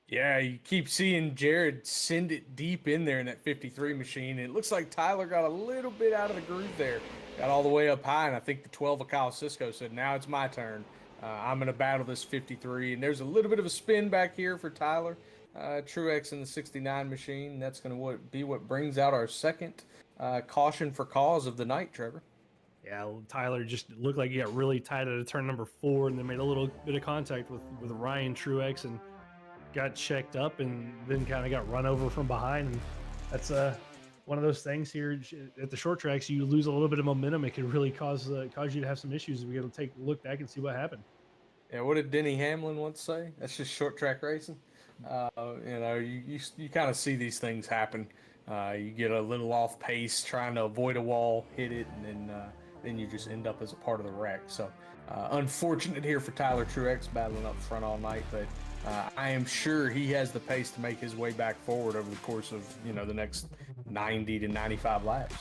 Yeah, you keep seeing Jared send it deep in there in that 53 machine. It looks like Tyler got a little bit out of the groove there. Got all the way up high, and I think the 12 of Kyle Cisco said, now it's my turn. I'm going to battle this 53. And there's a little bit of a spin back here for Tyler Truex in the 69 machine. That's going to be what brings out our second caution for cause of the night, Trevor. Yeah, Tyler just looked like he got really tight at turn number 4 and then made a little bit of contact with Ryan Truex and got checked up and then kind of got run over from behind. And that's one of those things here at the short tracks. You lose a little bit of momentum. It could really cause you to have some issues. We got to take a look back and see what happened. Yeah, what did Denny Hamlin once say? That's just short track racing. You kind of see these things happen. You get a little off pace trying to avoid a wall, hit it, and then you just end up as a part of the wreck. So unfortunate here for Tyler Truex battling up front all night, but I am sure he has the pace to make his way back forward over the course of the next 90 to 95 laps.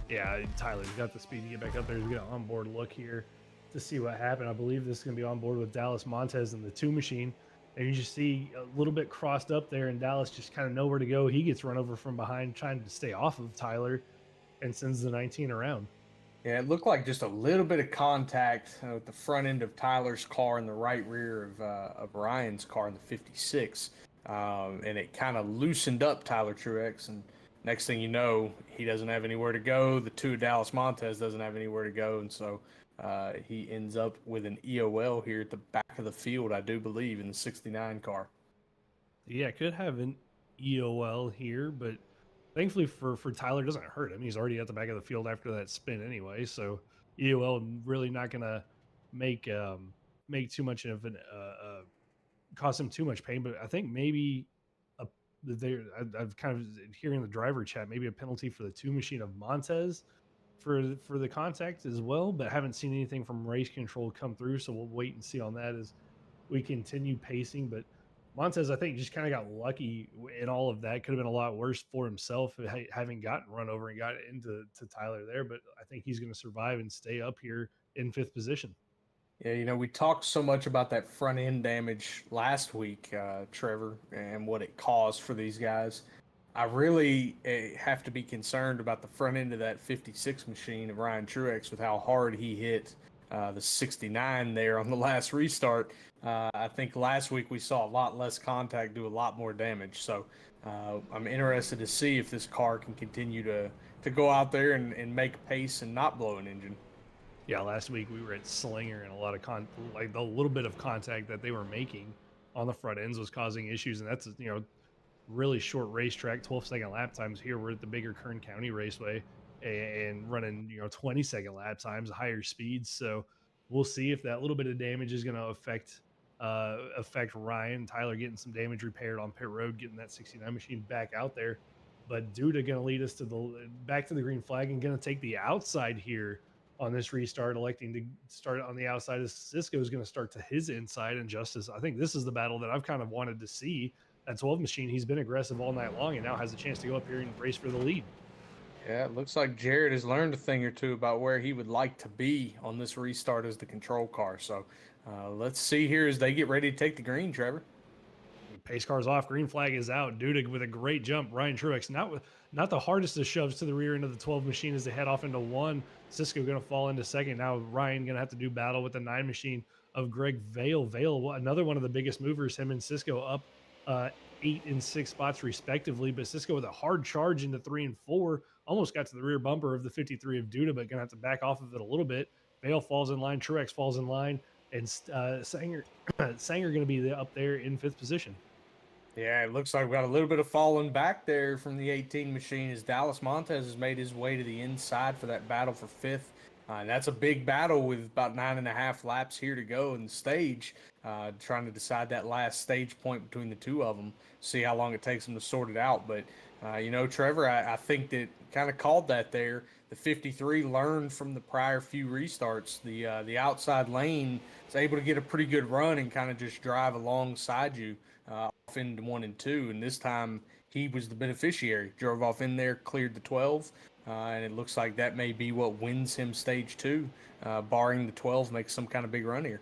Yeah, Tyler's got the speed to get back up there. He's got an onboard look here. to see what happened. I believe this is going to be on board with Dallas Montez and the two machine. And you just see a little bit crossed up there, and Dallas just kind of nowhere to go. He gets run over from behind, trying to stay off of Tyler, and sends the 19 around. Yeah, it looked like just a little bit of contact with the front end of Tyler's car and the right rear of Ryan's car in the 56. And it kind of loosened up Tyler Truex. And next thing you know, he doesn't have anywhere to go. The two Dallas Montez doesn't have anywhere to go. And so he ends up with an EOL here at the back of the field, I do believe, in the 69 car. Yeah, could have an EOL here, but thankfully for Tyler, it doesn't hurt him. He's already at the back of the field after that spin anyway, so EOL really not gonna make make too much of an cause him too much pain. But I think maybe a there I've kind of hearing the driver chat, maybe a penalty for the two machine of Montez for the contact as well, but haven't seen anything from race control come through, so we'll wait and see on that as we continue pacing. But Montez, I think, just kind of got lucky in all of that. Could have been a lot worse for himself having gotten run over and got into Tyler there. But I think he's going to survive and stay up here in fifth position. Yeah, we talked so much about that front end damage last week, Trevor, and what it caused for these guys. I really have to be concerned about the front end of that 56 machine of Ryan Truex with how hard he hit the 69 there on the last restart. I think last week we saw a lot less contact do a lot more damage. So I'm interested to see if this car can continue to go out there and make pace and not blow an engine. Yeah, last week we were at Slinger, and a lot of like the little bit of contact that they were making on the front ends was causing issues. And that's, really short racetrack, 12-second lap times. Here we're at the bigger Kern County Raceway and running 20-second lap times, higher speeds. So we'll see if that little bit of damage is going to affect Ryan. Tyler getting some damage repaired on pit road, getting that 69 machine back out there. But Duda going to lead us to back to the green flag and going to take the outside here on this restart, electing to start on the outside. As Cisco is going to start to his inside. And Justice, I think this is the battle that I've kind of wanted to see. That 12 machine, he's been aggressive all night long and now has a chance to go up here and race for the lead. Yeah, it looks like Jared has learned a thing or two about where he would like to be on this restart as the control car. So let's see here as they get ready to take the green, Trevor. Pace car's off, green flag is out. Duda with a great jump. Ryan Truex not the hardest of shoves to the rear end of the 12 machine as they head off into one. Cisco going to fall into second. Now Ryan going to have to do battle with the 9 machine of Greg Vale. Vale, another one of the biggest movers, him and Cisco up 8 and 6 spots respectively, but Cisco with a hard charge into 3 and 4 almost got to the rear bumper of the 53 of Duda, but gonna have to back off of it a little bit. Vale falls in line, Truex falls in line, and Sanger gonna be up there in 5th position. Yeah, it looks like we got a little bit of falling back there from the 18 machine as Dallas Montez has made his way to the inside for that battle for 5th. And that's a big battle with about 9.5 laps here to go in the stage, trying to decide that last stage point between the two of them, see how long it takes them to sort it out. But, Trevor, I think that kind of called that there. The 53 learned from the prior few restarts. The outside lane is able to get a pretty good run and kind of just drive alongside you off into 1 and 2. And this time he was the beneficiary, drove off in there, cleared the 12. And it looks like that may be what wins him stage 2, barring the 12 makes some kind of big run here.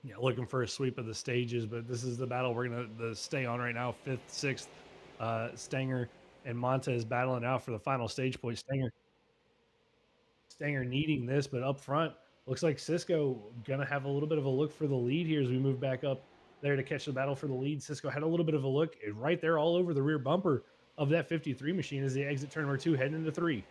Yeah, looking for a sweep of the stages, but this is the battle we're going to stay on right now. 5th, 6th, Stanger and Montez battling out for the final stage point. Stanger needing this, but up front, looks like Cisco going to have a little bit of a look for the lead here as we move back up there to catch the battle for the lead. Cisco had a little bit of a look right there all over the rear bumper of that 53 machine as they exit turn number 2, heading into 3.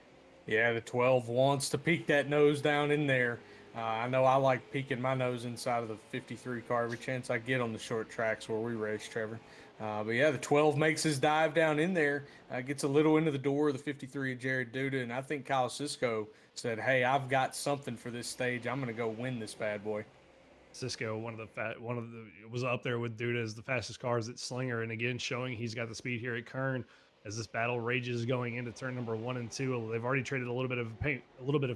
Yeah, the 12 wants to peek that nose down in there. I know I like peeking my nose inside of the 53 car every chance I get on the short tracks where we race, Trevor. But yeah, the 12 makes his dive down in there, gets a little into the door of the 53 of Jared Duda, and I think Kyle Cisco said, hey, I've got something for this stage. I'm going to go win this bad boy. Cisco, was up there with Duda as the fastest cars at Slinger, and again showing he's got the speed here at Kern. As this battle rages going into turn number 1 and 2, they've already traded a little bit of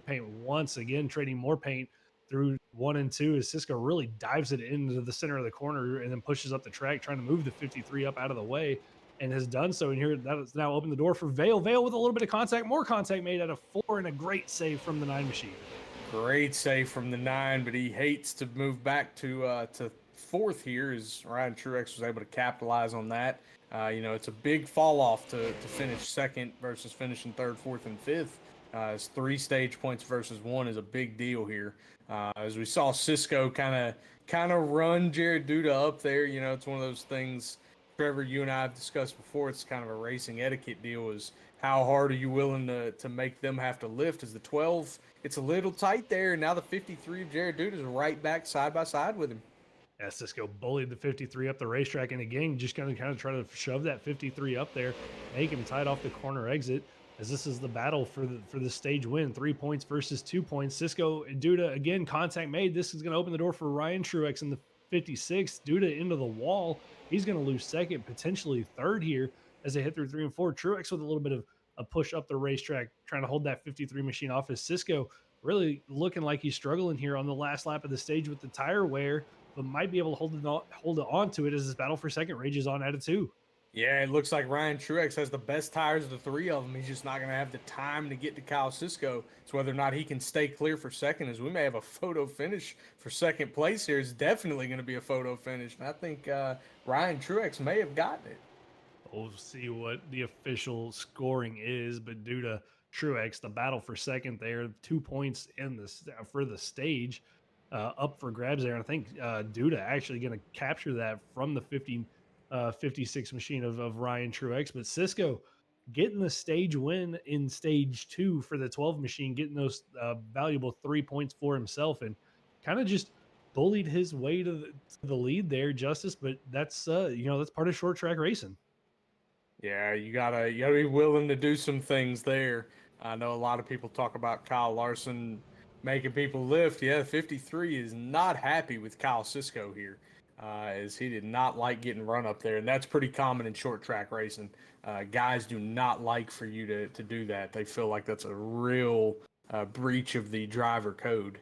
paint once again, trading more paint through 1 and 2 as Cisco really dives it into the center of the corner and then pushes up the track, trying to move the 53 up out of the way, and has done so. And here that has now opened the door for Vale. Vale with a little bit of contact, more contact made out of 4, and a great save from the 9 machine. Great save from the 9, but he hates to move back to fourth here as Ryan Truex was able to capitalize on that. It's a big fall off to finish second versus finishing third, fourth, and fifth. It's 3 stage points versus 1 is a big deal here. As we saw Cisco kind of run Jared Duda up there. It's one of those things, Trevor, you and I have discussed before. It's kind of a racing etiquette deal. Is how hard are you willing to make them have to lift? As the 12, it's a little tight there. And now the 53 of Jared Duda is right back side by side with him. Yeah, Cisco bullied the 53 up the racetrack, and again, just kind of try to shove that 53 up there, make him tight off the corner exit. As this is the battle for the stage win, 3 points versus 2 points. Cisco and Duda again, contact made. This is going to open the door for Ryan Truex in the 56. Duda into the wall. He's going to lose second, potentially third here as they hit through 3 and 4. Truex with a little bit of a push up the racetrack, trying to hold that 53 machine off. As Cisco really looking like he's struggling here on the last lap of the stage with the tire wear, but might be able to hold on to it as this battle for second rages on at a 2. Yeah, it looks like Ryan Truex has the best tires of the 3 of them. He's just not going to have the time to get to Kyle Cisco. It's whether or not he can stay clear for second, as we may have a photo finish for second place here. It's definitely going to be a photo finish. And I think Ryan Truex may have gotten it. We'll see what the official scoring is, but due to Truex, the battle for second there, 2 points for the stage up for grabs there. And I think Duda actually going to capture that from the 56 machine of Ryan Truex. But Cisco getting the stage win in stage 2 for the 12 machine, getting those valuable 3 points for himself, and kind of just bullied his way to the lead there, Justice. But that's that's part of short track racing. Yeah, you gotta be willing to do some things there. I know a lot of people talk about Kyle Larson making people lift. Yeah, 53 is not happy with Kyle Cisco here, as he did not like getting run up there, and that's pretty common in short track racing. Guys do not like for you to do that. They feel like that's a real breach of the driver code.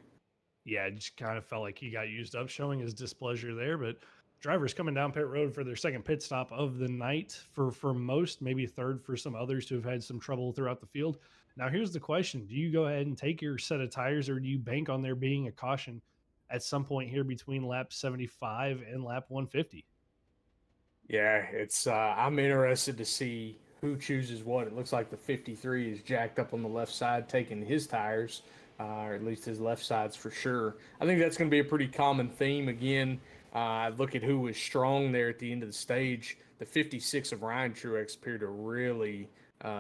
Yeah, it just kind of felt like he got used up, showing his displeasure there. But drivers coming down pit road for their second pit stop of the night for most, maybe third for some others who have had some trouble throughout the field. Now, here's the question. Do you go ahead and take your set of tires, or do you bank on there being a caution at some point here between lap 75 and lap 150? Yeah, it's I'm interested to see who chooses what. It looks like the 53 is jacked up on the left side, taking his tires, or at least his left sides for sure. I think that's going to be a pretty common theme again. Look at who was strong there at the end of the stage. The 56 of Ryan Truex appeared to really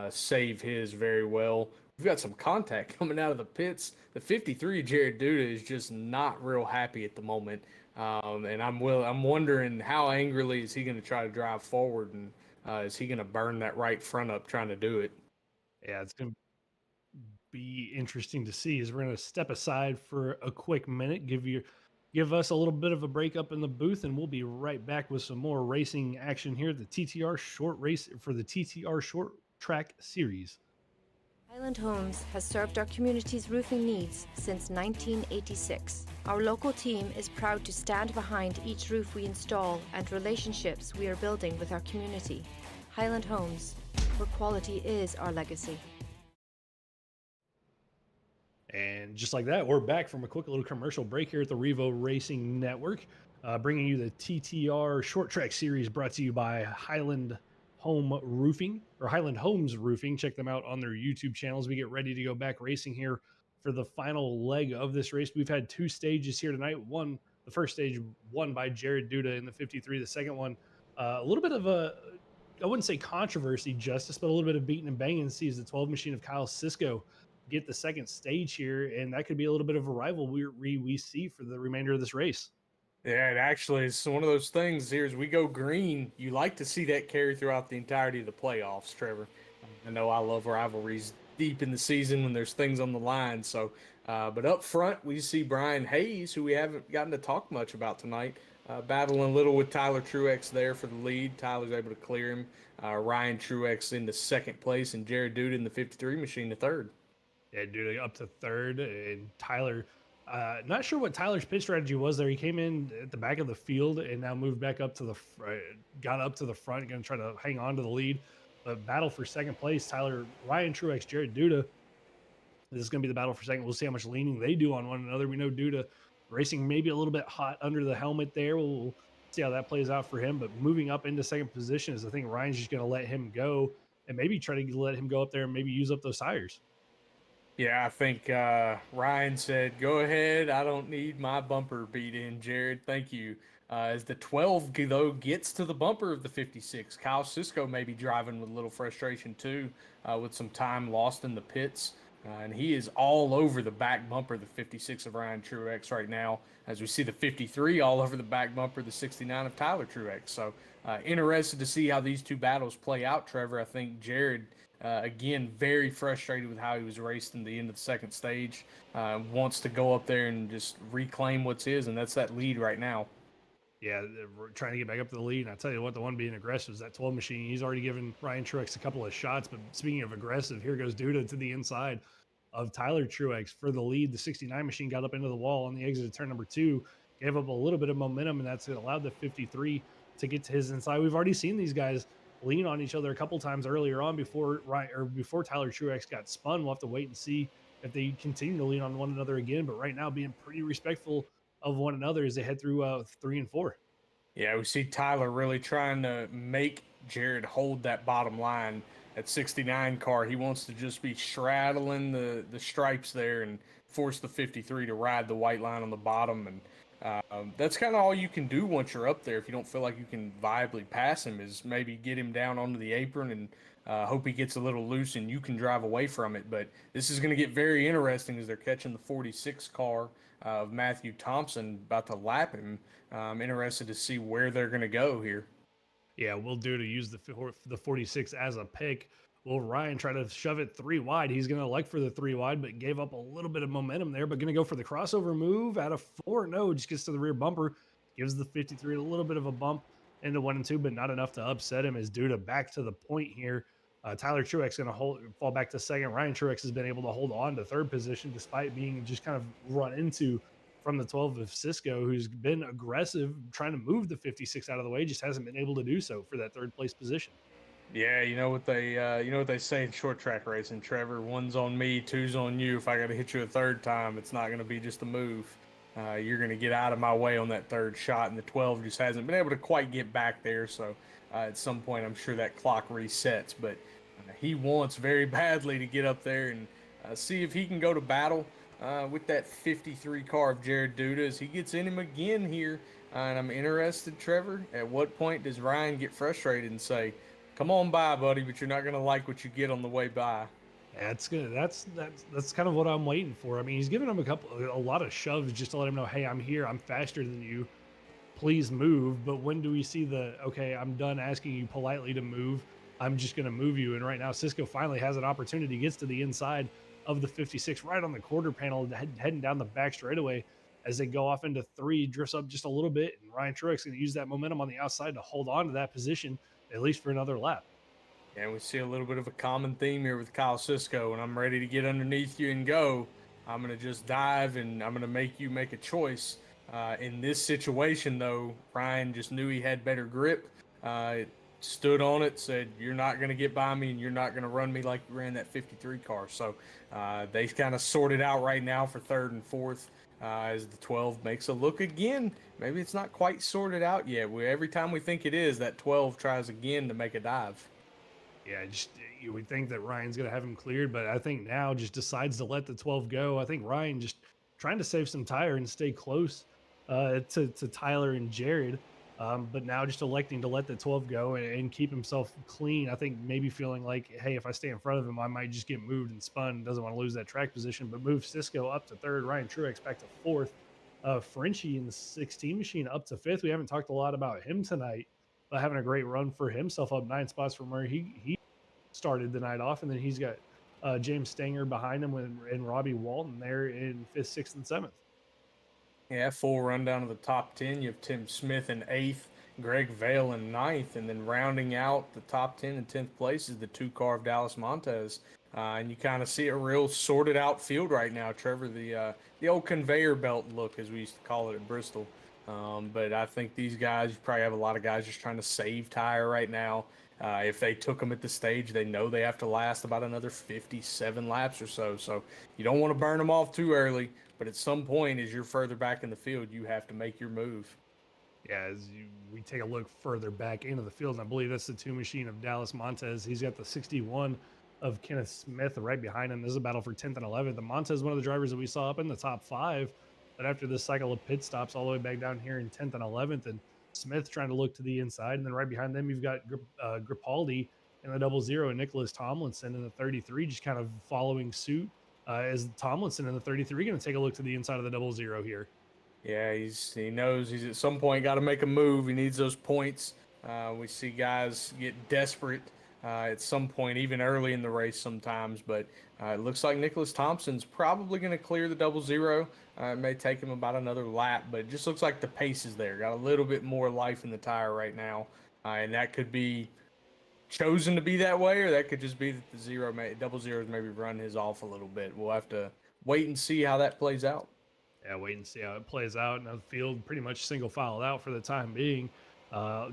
save his very well. We've got some contact coming out of the pits. The 53 Jared Duda is just not real happy at the moment, and I'm wondering how angrily is he going to try to drive forward, and is he going to burn that right front up trying to do it? Yeah, it's going to be interesting to see. As we're going to step aside for a quick minute, give us a little bit of a break up in the booth, and we'll be right back with some more racing action here. The TTR short track series. Highland Homes has served our community's roofing needs since 1986. Our local team is proud to stand behind each roof we install and relationships we are building with our community. Highland Homes, where quality is our legacy. And just like that, we're back from a quick little commercial break here at the Revo Racing Network, bringing you the TTR short track series brought to you by Highland Homes Roofing. Check them out on their YouTube channels. We get ready to go back racing here for the final leg of this race. We've had 2 stages here tonight. The first stage won by Jared Duda in the 53. The second one, a little bit of I wouldn't say controversy, Justice, but a little bit of beating and banging sees the 12 machine of Kyle Cisco get the second stage here, and that could be a little bit of a rivalry we see for the remainder of this race. Yeah, it actually is one of those things here. As we go green, you like to see that carry throughout the entirety of the playoffs, Trevor. I know I love rivalries deep in the season when there's things on the line. So, but up front, we see Brian Hayes, who we haven't gotten to talk much about tonight, battling a little with Tyler Truex there for the lead. Tyler's able to clear him. Ryan Truex into second place, and Jared Duda in the 53 machine to third. Yeah, Duda up to third, and Tyler. Not sure what Tyler's pit strategy was there. He came in at the back of the field and now moved back up to got up to the front, going to try to hang on to the lead. But battle for second place, Ryan Truex, Jared Duda. This is going to be the battle for second. We'll see how much leaning they do on one another. We know due to racing maybe a little bit hot under the helmet there. We'll see how that plays out for him. But moving up into second position is I think Ryan's just going to let him go and maybe try to let him go up there and maybe use up those tires. Yeah, I think Ryan said, "Go ahead. I don't need my bumper beat in, Jared. Thank you." As the 12 though gets to the bumper of the 56, Kyle Sisko may be driving with a little frustration too, with some time lost in the pits. And he is all over the back bumper, the 56 of Ryan Truex right now, as we see the 53 all over the back bumper, the 69 of Tyler Truex. So interested to see how these two battles play out, Trevor. I think Jared, again, very frustrated with how he was raced in the end of the second stage. Wants to go up there and just reclaim what's his, and that's that lead right now. Yeah, we're trying to get back up to the lead. And I tell you what, the one being aggressive is that 12 machine. He's already given Ryan Truex a couple of shots. But speaking of aggressive, here goes Duda to the inside of Tyler Truex for the lead. The 69 machine got up into the wall on the exit of turn number 2, gave up a little bit of momentum, and that's allowed the 53 to get to his inside. We've already seen these guys lean on each other a couple times earlier on before Tyler Truex got spun. We'll have to wait and see if they continue to lean on one another again. But right now, being pretty respectful of one another as they head through 3 and 4. Yeah, we see Tyler really trying to make Jared hold that bottom line at 69 car. He wants to just be straddling the stripes there and force the 53 to ride the white line on the bottom. And that's kind of all you can do once you're up there. If you don't feel like you can viably pass him, is maybe get him down onto the apron and hope he gets a little loose and you can drive away from it. But this is going to get very interesting as they're catching the 46 car of Matthew Thompson about to lap him. I'm interested to see where they're going to go here. Yeah, we'll do to use the 46 as a pick. Will Ryan try to shove it 3 wide? He's going to elect for the 3 wide, but gave up a little bit of momentum there, but going to go for the crossover move out of 4. No, just gets to the rear bumper, gives the 53 a little bit of a bump into 1 and 2, but not enough to upset him. As Duda back to the point here. Tyler Truex going to fall back to second. Ryan Truex has been able to hold on to third position despite being just kind of run into from the 12 of Cisco, who's been aggressive trying to move the 56 out of the way, just hasn't been able to do so for that third place position. Yeah, you know what they say in short track racing, Trevor. 1's on me, 2's on you. If I got to hit you a third time, it's not going to be just a move. You're going to get out of my way on that third shot, and the 12 just hasn't been able to quite get back there. So at some point, I'm sure that clock resets. But he wants very badly to get up there and see if he can go to battle with that 53 car of Jared Duda as he gets in him again here. And I'm interested, Trevor, at what point does Ryan get frustrated and say, "Come on by, buddy, but you're not going to like what you get on the way by"? That's good. That's kind of what I'm waiting for. I mean, he's giving him a lot of shoves just to let him know, hey, I'm here. I'm faster than you. Please move. But when do we see okay, I'm done asking you politely to move. I'm just going to move you. And right now, Cisco finally has an opportunity, gets to the inside of the 56, right on the quarter panel, heading down the back straightaway as they go off into 3, drifts up just a little bit. And Ryan Truex going to use that momentum on the outside to hold on to that position, at least for another lap. And we see a little bit of a common theme here with Kyle Cisco. And I'm ready to get underneath you and go. I'm going to just dive and I'm going to make you make a choice. In this situation, though, Ryan just knew he had better grip. Stood on it, said, "You're not going to get by me and you're not going to run me like you ran that 53 car." So they kind of sorted out right now for third and fourth as the 12 makes a look again. Maybe it's not quite sorted out yet. Every time we think it is, that 12 tries again to make a dive. Yeah, you would think that Ryan's going to have him cleared, but I think now just decides to let the 12 go. I think Ryan just trying to save some tire and stay close to Tyler and Jared. But now just electing to let the 12 go and keep himself clean. I think maybe feeling like, hey, if I stay in front of him, I might just get moved and spun. Doesn't want to lose that track position, but move Cisco up to third, Ryan Truex back to fourth. Frenchie in the 16 machine up to fifth. We haven't talked a lot about him tonight, but having a great run for himself, up 9 spots from where he started the night off. And then he's got James Stanger behind him and Robbie Walton there in 5th, 6th, and 7th. Yeah, full rundown of the top 10. You have Tim Smith in 8th, Greg Vale in 9th, and then rounding out the top 10 and 10th place is the 2 car of Dallas Montez. And you kind of see a real sorted out field right now, Trevor. The old conveyor belt look, as we used to call it at Bristol. But I think these guys, you probably have a lot of guys just trying to save tire right now. If they took them at the stage, they know they have to last about another 57 laps or so. So you don't want to burn them off too early. But at some point, as you're further back in the field, you have to make your move. Yeah, we take a look further back into the field, and I believe that's the two machine of Dallas Montez. He's got the 61 of Kenneth Smith right behind him. This is a battle for 10th and 11th. The Montez, one of the drivers that we saw up in the top five, but after this cycle of pit stops all the way back down here in 10th and 11th, and Smith trying to look to the inside, and then right behind them you've got Gripaldi in the 00 and Nicholas Tomlinson in the 33, just kind of following suit. As Tomlinson in the 33 going to take a look to the inside of the 00 here. Yeah, he knows he's at some point got to make a move. He needs those points. We see guys get desperate at some point, even early in the race sometimes. But it looks like Nicholas Thompson's probably going to clear the 00. It may take him about another lap, but it just looks like the pace is there. Got a little bit more life in the tire right now, and that could be chosen to be that way, or that could just be that the 00 is maybe run his off a little bit. We'll have to wait and see how that plays out. Yeah, wait and see how it plays out. Now the field pretty much single filed out for the time being.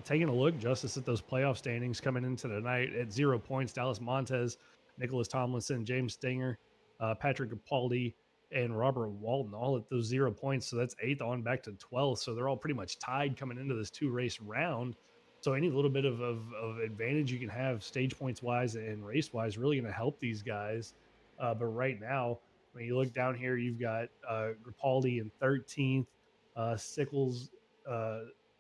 Taking a look, Justice, at those playoff standings coming into the night at 0 points. Dallas Montez, Nicholas Tomlinson, James Stinger, Patrick Capaldi, and Robert Walton all at those 0 points. So that's 8th on back to 12th. So they're all pretty much tied coming into this 2-race round. So any little bit of advantage you can have stage points wise and race wise really going to help these guys. But right now, when you look down here, you've got Gripaldi in 13th, Sickles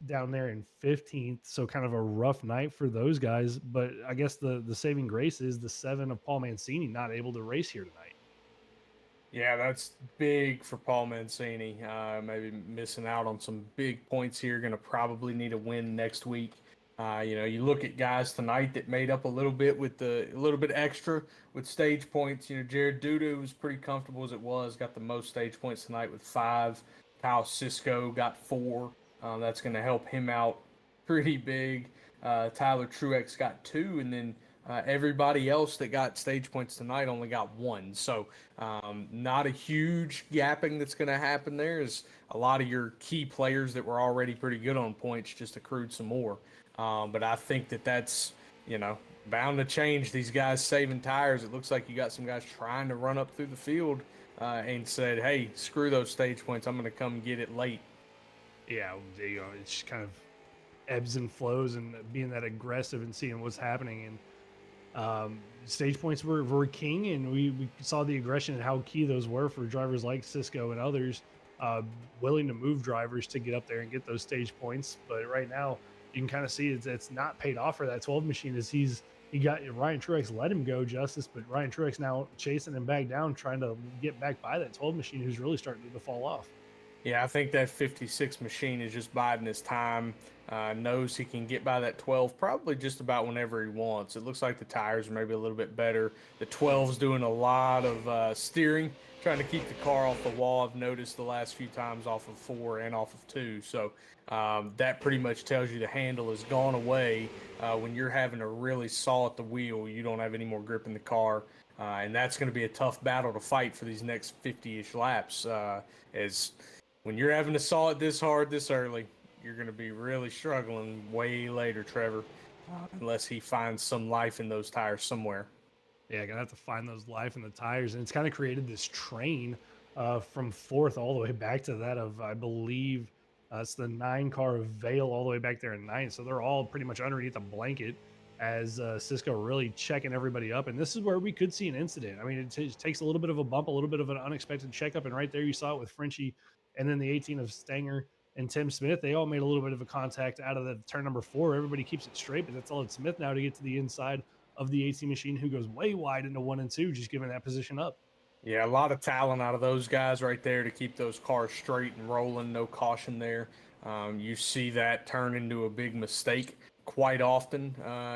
down there in 15th. So kind of a rough night for those guys. But I guess the saving grace is the 7 of Paul Mancini not able to race here tonight. Yeah, that's big for Paul Mancini. Maybe missing out on some big points here. Going to probably need a win next week. You look at guys tonight that made up a little bit with a little bit extra with stage points. Jared Duda was pretty comfortable as it was. Got the most stage points tonight with 5. Kyle Sisko got 4. That's going to help him out pretty big. Tyler Truex got 2, and then everybody else that got stage points tonight only got 1. So not a huge gapping that's going to happen there. Is a lot of your key players that were already pretty good on points just accrued some more. But I think that's, bound to change. These guys saving tires. It looks like you got some guys trying to run up through the field and said, hey, screw those stage points. I'm going to come get it late. Yeah, it's just kind of ebbs and flows and being that aggressive and seeing what's happening. And stage points were king, and we saw the aggression and how key those were for drivers like Cisco and others willing to move drivers to get up there and get those stage points. But right now, you can kind of see it's not paid off for that 12 machine as he got Ryan Truex let him go, Justice, but Ryan Truex now chasing him back down, trying to get back by that 12 machine who's really starting to fall off. Yeah, I think that 56 machine is just biding his time. Knows he can get by that 12 probably just about whenever he wants. It looks like the tires are maybe a little bit better. The 12's doing a lot of steering, trying to keep the car off the wall. I've noticed the last few times off of 4 and off of 2. So that pretty much tells you the handle has gone away. When you're having to really saw at the wheel, you don't have any more grip in the car. And that's going to be a tough battle to fight for these next 50-ish laps. As when you're having to saw it this hard, this early, you're going to be really struggling way later, Trevor, unless he finds some life in those tires somewhere. Yeah, gonna have to find those life in the tires, and it's kind of created this train from 4th all the way back to that of, I believe, it's the 9 car of Vail all the way back there in 9th. So they're all pretty much underneath a blanket as Cisco really checking everybody up. And this is where we could see an incident. I mean, it takes a little bit of a bump, a little bit of an unexpected checkup, and right there you saw it with Frenchie, and then the 18 of Stanger and Tim Smith. They all made a little bit of a contact out of the turn number 4. Everybody keeps it straight, but that's all it's Smith now to get to the inside of the 18 machine, who goes way wide into 1 and 2, just giving that position up. Yeah, a lot of talent out of those guys right there to keep those cars straight and rolling. No caution there. You see that turn into a big mistake quite often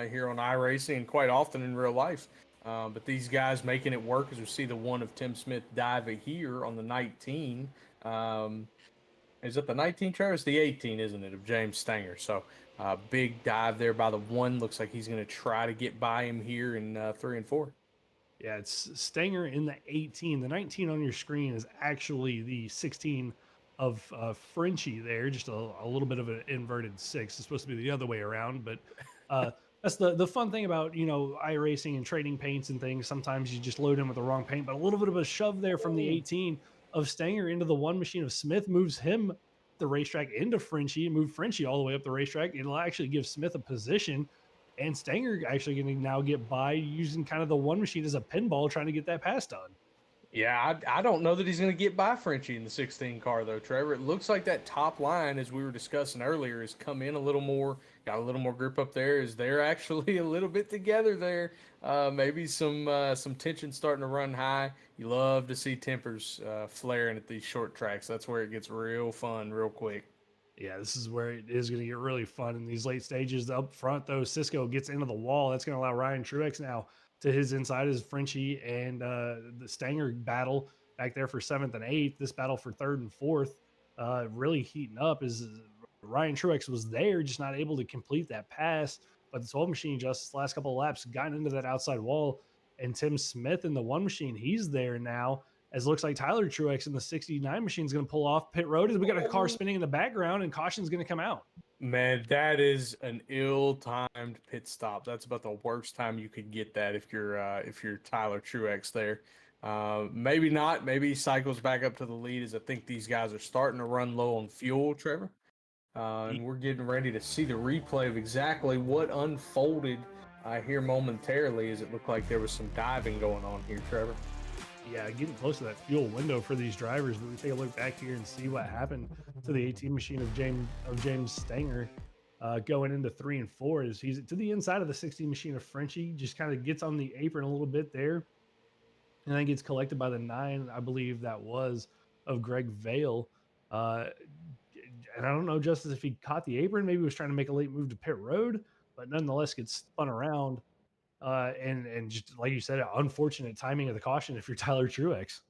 here on iRacing and quite often in real life. But these guys making it work, as we see the 1 of Tim Smith dive here on the 19. Is it the 19, Travis? The 18, isn't it, of James Stanger? So big dive there by the 1. Looks like he's going to try to get by him here in 3 and 4. Yeah, it's Stanger in the 18. The 19 on your screen is actually the 16 of Frenchie there, just a little bit of an inverted 6. It's supposed to be the other way around, but That's the fun thing about, iRacing and trading paints and things. Sometimes you just load in with the wrong paint, but a little bit of a shove there from the Oh. 18 of Stanger into the one machine of Smith moves him the racetrack into Frenchie and move Frenchie all the way up the racetrack. It'll actually give Smith a position, and Stanger actually going to now get by using kind of the one machine as a pinball, trying to get that pass done. Yeah, I don't know that he's going to get by Frenchie in the 16 car, though, Trevor. It looks like that top line, as we were discussing earlier, has come in a little more, got a little more grip up there. Is they're actually a little bit together there. Maybe some tension starting to run high. You love to see tempers flaring at these short tracks. That's where it gets real fun real quick. Yeah, this is where it is going to get really fun in these late stages. Up front, though, Cisco gets into the wall. That's going to allow Ryan Truex now to his inside as Frenchie and the Stanger battle back there for seventh and eighth. This battle for third and fourth really heating up as Ryan Truex was there, just not able to complete that pass. But the 12 machine, just the last couple of laps, got into that outside wall. And Tim Smith in the one machine, he's there now, as it looks like Tyler Truex in the 69 machine is going to pull off pit road as we got a car spinning in the background and caution's going to come out. Man, that is an ill-timed pit stop. That's about the worst time you could get that if you're Tyler Truex there. Maybe not. Maybe he cycles back up to the lead, as I think these guys are starting to run low on fuel, Trevor. And we're getting ready to see the replay of exactly what unfolded here momentarily, as it looked like there was some diving going on here, Trevor. Yeah, getting close to that fuel window for these drivers. But we take a look back here and see what happened to the 18 machine of James Stanger going into 3 and 4. Is he's to the inside of the 16 machine of Frenchie, just kind of gets on the apron a little bit there, and then gets collected by the 9, I believe that was, of Greg Vale. And I don't know, Justice, if he caught the apron, maybe he was trying to make a late move to pit road, but nonetheless gets spun around. And just like you said, unfortunate timing of the caution if you're Tyler Truex.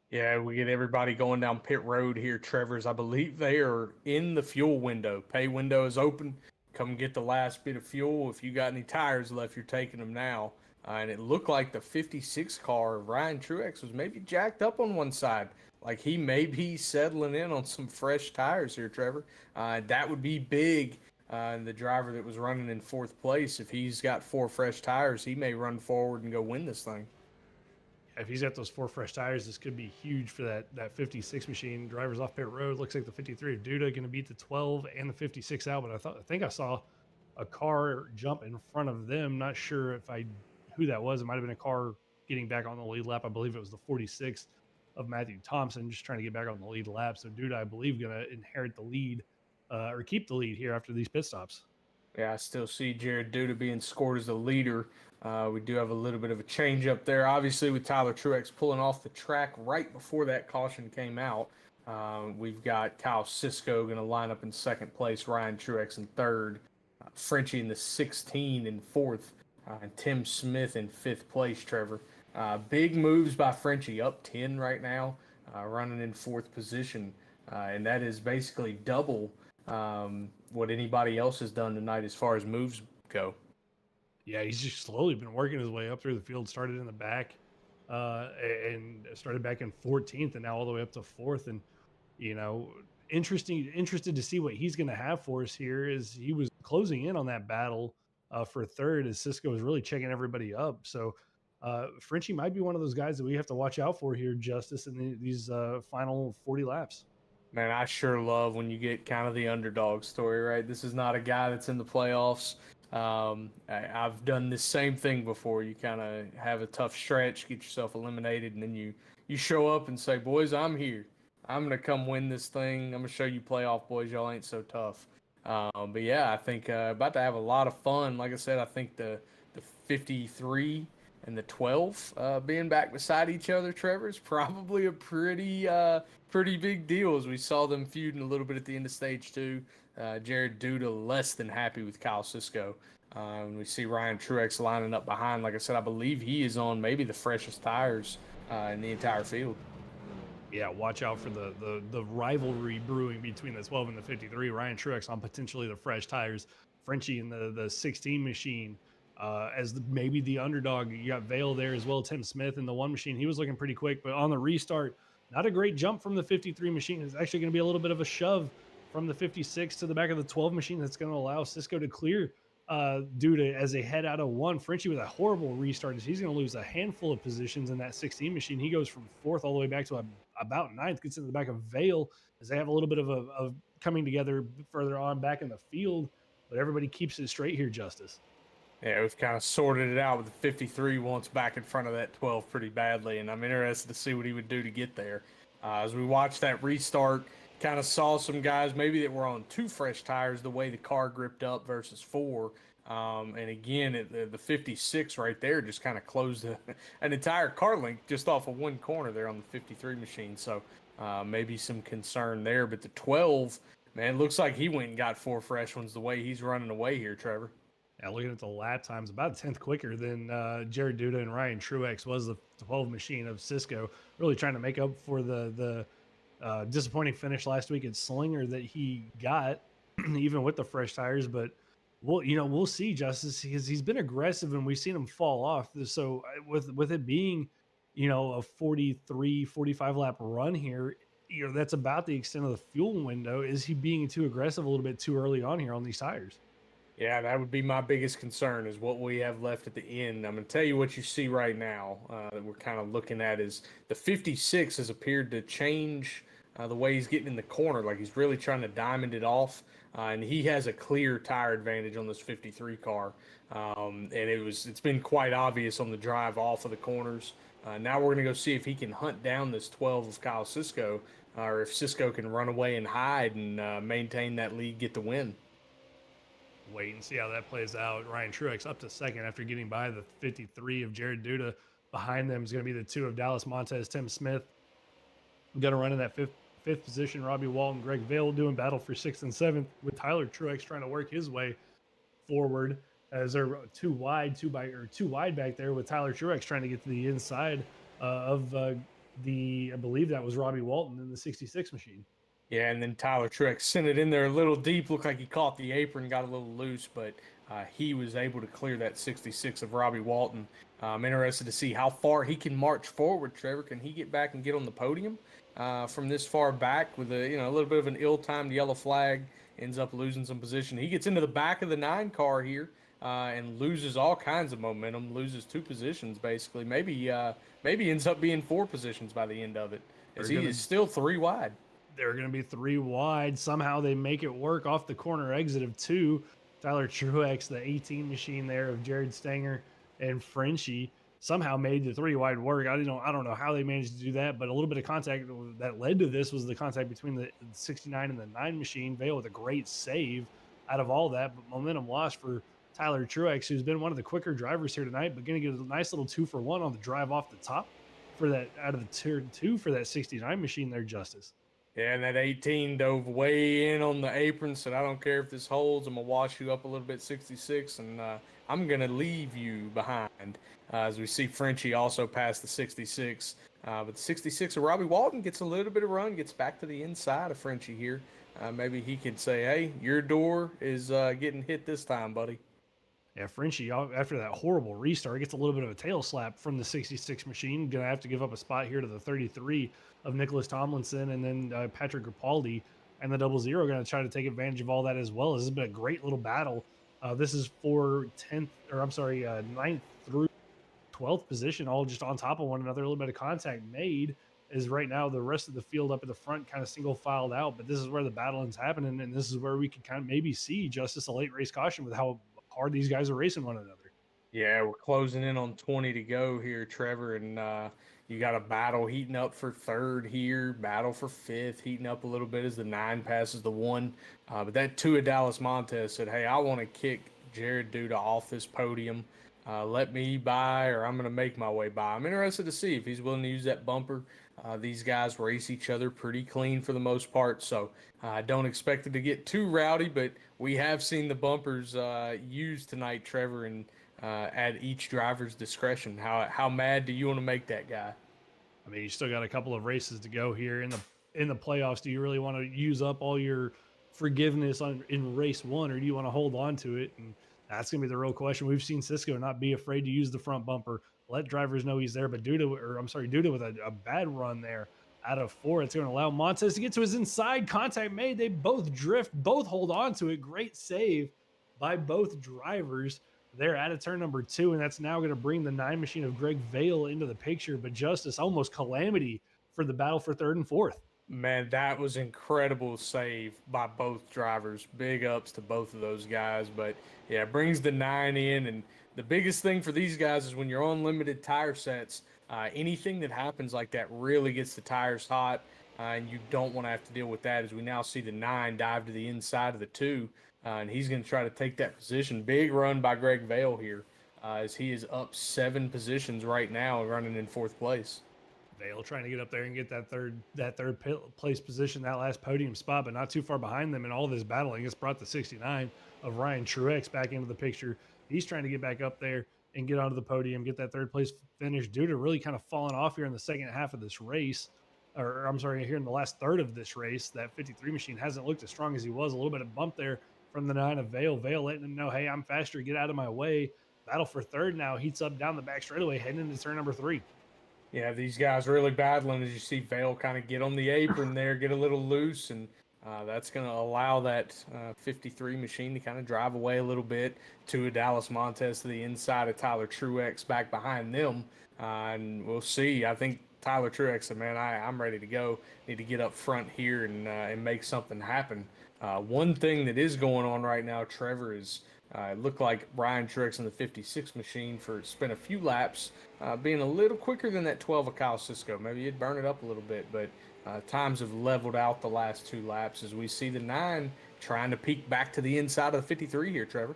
Yeah, we get everybody going down pit road here, Trevor's. I believe they are in the fuel window. Pay window is open. Come get the last bit of fuel. If you got any tires left, you're taking them now. And it looked like the 56 car of Ryan Truex was maybe jacked up on one side. Like he may be settling in on some fresh tires here, Trevor. That would be big. And the driver that was running in 4th place, if he's got 4 fresh tires, he may run forward and go win this thing. If he's got those 4 fresh tires, this could be huge for that 56 machine. Drivers off pit road. Looks like the 53 of Duda going to beat the 12 and the 56 out. But I think I saw a car jump in front of them. Not sure who that was. It might have been a car getting back on the lead lap. I believe it was the 46 of Matthew Thompson, just trying to get back on the lead lap. So Duda, I believe, going to inherit the lead. Or keep the lead here after these pit stops. Yeah, I still see Jared Duda being scored as the leader. We do have a little bit of a change up there, obviously, with Tyler Truex pulling off the track right before that caution came out. We've got Kyle Cisco going to line up in 2nd place, Ryan Truex in 3rd, Frenchie in the 16 in 4th, and Tim Smith in 5th place, Trevor. Big moves by Frenchie, up 10 right now, running in 4th position. And that is basically double what anybody else has done tonight as far as moves go. Yeah, he's just slowly been working his way up through the field. Started in the back and started back in 14th and now all the way up to 4th. And, interested to see what he's going to have for us here, as he was closing in on that battle for 3rd as Cisco was really checking everybody up. So Frenchie might be one of those guys that we have to watch out for here, Justice, in these final 40 laps. Man, I sure love when you get kind of the underdog story, right? This is not a guy that's in the playoffs. I've done this same thing before. You kind of have a tough stretch, get yourself eliminated, and then you show up and say, boys, I'm here. I'm going to come win this thing. I'm going to show you playoff boys. Y'all ain't so tough. But yeah, I think about to have a lot of fun. Like I said, I think the 53 and the 12 being back beside each other, Trevor, is probably a pretty big deal, as we saw them feuding a little bit at the end of stage 2. Jared Duda less than happy with Kyle Cisco. And we see Ryan Truex lining up behind. Like I said, I believe he is on maybe the freshest tires in the entire field. Yeah, watch out for the rivalry brewing between the 12 and the 53. Ryan Truex on potentially the fresh tires. Frenchie in the 16 machine as maybe the underdog. You got Vale there as well. Tim Smith in the 1 machine. He was looking pretty quick, but on the restart, not a great jump from the 53 machine. It's actually going to be a little bit of a shove from the 56 to the back of the 12 machine that's going to allow Cisco to clear Duda as they head out of one. Frenchie with a horrible restart. He's going to lose a handful of positions in that 16 machine. He goes from fourth all the way back to about ninth, gets in the back of Vale as they have a little bit of a coming together further on back in the field. But everybody keeps it straight here, Justice. Yeah, we've kind of sorted it out with the 53 once back in front of that 12 pretty badly, and I'm interested to see what he would do to get there. As we watched that restart, kind of saw some guys maybe that were on 2 fresh tires the way the car gripped up versus 4. And again, the 56 right there just kind of closed an entire car length just off of one corner there on the 53 machine. So maybe some concern there. But the 12, man, looks like he went and got 4 fresh ones the way he's running away here, Trevor. Yeah, looking at the lap times, about a tenth quicker than Jared Duda and Ryan Truex was the 12 machine of Cisco, really trying to make up for the disappointing finish last week at Slinger that he got, even with the fresh tires. But we'll see, Justice, because he's been aggressive and we've seen him fall off. So with it being, a 43, 45 lap run here, that's about the extent of the fuel window. Is he being too aggressive a little bit too early on here on these tires? Yeah, that would be my biggest concern is what we have left at the end. I'm going to tell you what you see right now that we're kind of looking at is the 56 has appeared to change the way he's getting in the corner. Like he's really trying to diamond it off. And he has a clear tire advantage on this 53 car. And it's been quite obvious on the drive off of the corners. Now we're going to go see if he can hunt down this 12 of Kyle Cisco or if Cisco can run away and hide and maintain that lead, get the win. Wait and see how that plays out. Ryan Truex up to second after getting by the 53 of Jared Duda. Behind them is going to be the 2 of Dallas Montez, Tim Smith. Going to run in that fifth position. Robbie Walton, Greg Vale doing battle for 6th and 7th with Tyler Truex trying to work his way forward as they're too wide back there with Tyler Truex trying to get to the inside of I believe that was Robbie Walton in the 66 machine. Yeah, and then Tyler Truex sent it in there a little deep. Looked like he caught the apron, got a little loose, but he was able to clear that 66 of Robbie Walton. I'm interested to see how far he can march forward, Trevor. Can he get back and get on the podium from this far back with a little bit of an ill-timed yellow flag, ends up losing some position. He gets into the back of the 9 car here and loses all kinds of momentum, loses 2 positions basically. Maybe ends up being 4 positions by the end of it, as he is still 3 wide. They're going to be 3 wide. Somehow they make it work off the corner exit of 2. Tyler Truex, the 18 machine there of Jared Stanger and Frenchie, somehow made the 3 wide work. I don't know how they managed to do that, but a little bit of contact that led to this was the contact between the 69 and the 9 machine. Vale with a great save out of all that, but momentum lost for Tyler Truex, who's been one of the quicker drivers here tonight, but going to get a nice little 2 for 1 on the drive off the top for that out of the tier 2 for that 69 machine there, Justice. Yeah, and that 18 dove way in on the apron, said, I don't care if this holds. I'm going to wash you up a little bit, 66, and I'm going to leave you behind. As we see Frenchie also pass the 66. But the 66 of Robbie Walton gets a little bit of run, gets back to the inside of Frenchie here. Maybe he could say, hey, your door is getting hit this time, buddy. Yeah, Frenchie, after that horrible restart, gets a little bit of a tail slap from the 66 machine. Going to have to give up a spot here to the 33 of Nicholas Tomlinson, and then Patrick Rapaldi and the 00 going to try to take advantage of all that as well. This has been a great little battle. This is for 9th through 12th position, all just on top of one another. A little bit of contact made is right now the rest of the field up at the front kind of single filed out, but this is where the battle is happening, and this is where we can kind of maybe see Justice a late race caution with how hard these guys are racing one another. Yeah, we're closing in on 20 to go here, Trevor, and you got a battle heating up for 3rd here, battle for 5th, heating up a little bit as the 9 passes the 1. But that 2 of Dallas Montez said, hey, I want to kick Jared Duda off this podium. Let me by, or I'm going to make my way by. I'm interested to see if he's willing to use that bumper. These guys race each other pretty clean for the most part, so I don't expect it to get too rowdy, but we have seen the bumpers used tonight, Trevor, and at each driver's discretion. How mad do you want to make that guy? I mean, you still got a couple of races to go here in the playoffs. Do you really want to use up all your forgiveness in race 1, or do you want to hold on to it? And that's going to be the real question. We've seen Cisco not be afraid to use the front bumper, let drivers know he's there, but Duda with a bad run there out of 4. It's going to allow Montez to get to his inside. Contact made. They both drift, both hold on to it. Great save by both drivers. They're at a turn number 2, and that's now going to bring the 9 machine of Greg Vale into the picture. But Justice, almost calamity for the battle for 3rd and 4th. Man, that was incredible save by both drivers. Big ups to both of those guys. But yeah, it brings the 9 in. And the biggest thing for these guys is when you're on limited tire sets, anything that happens like that really gets the tires hot. And you don't want to have to deal with that, as we now see the 9 dive to the inside of the 2. And he's going to try to take that position. Big run by Greg Vale here, as he is up 7 positions right now, running in 4th place. Vale trying to get up there and get that third place position, that last podium spot, but not too far behind them. And all this battling has brought the 69 of Ryan Truex back into the picture. He's trying to get back up there and get onto the podium, get that 3rd place finish. Due to really kind of falling off here in the second half of this race, or I'm sorry, here in the last third of this race, that 53 machine hasn't looked as strong as he was. A little bit of bump there from the 9 of Vale. Vale letting him know, hey, I'm faster, get out of my way. Battle for 3rd now, heats up down the back straightaway, heading into turn number 3. Yeah, these guys really battling, as you see Vale kind of get on the apron there, get a little loose, and that's going to allow that 53 machine to kind of drive away a little bit to Dallas Montez to the inside of Tyler Truex back behind them. And we'll see. I think Tyler Truex said, man, I'm ready to go. Need to get up front here and make something happen. One thing that is going on right now, Trevor, is it looked like Ryan Truex in the 56 machine spent a few laps, being a little quicker than that 12 of Kyle Sisko. Maybe he'd burn it up a little bit, but times have leveled out the last 2 laps, as we see the 9 trying to peek back to the inside of the 53 here, Trevor.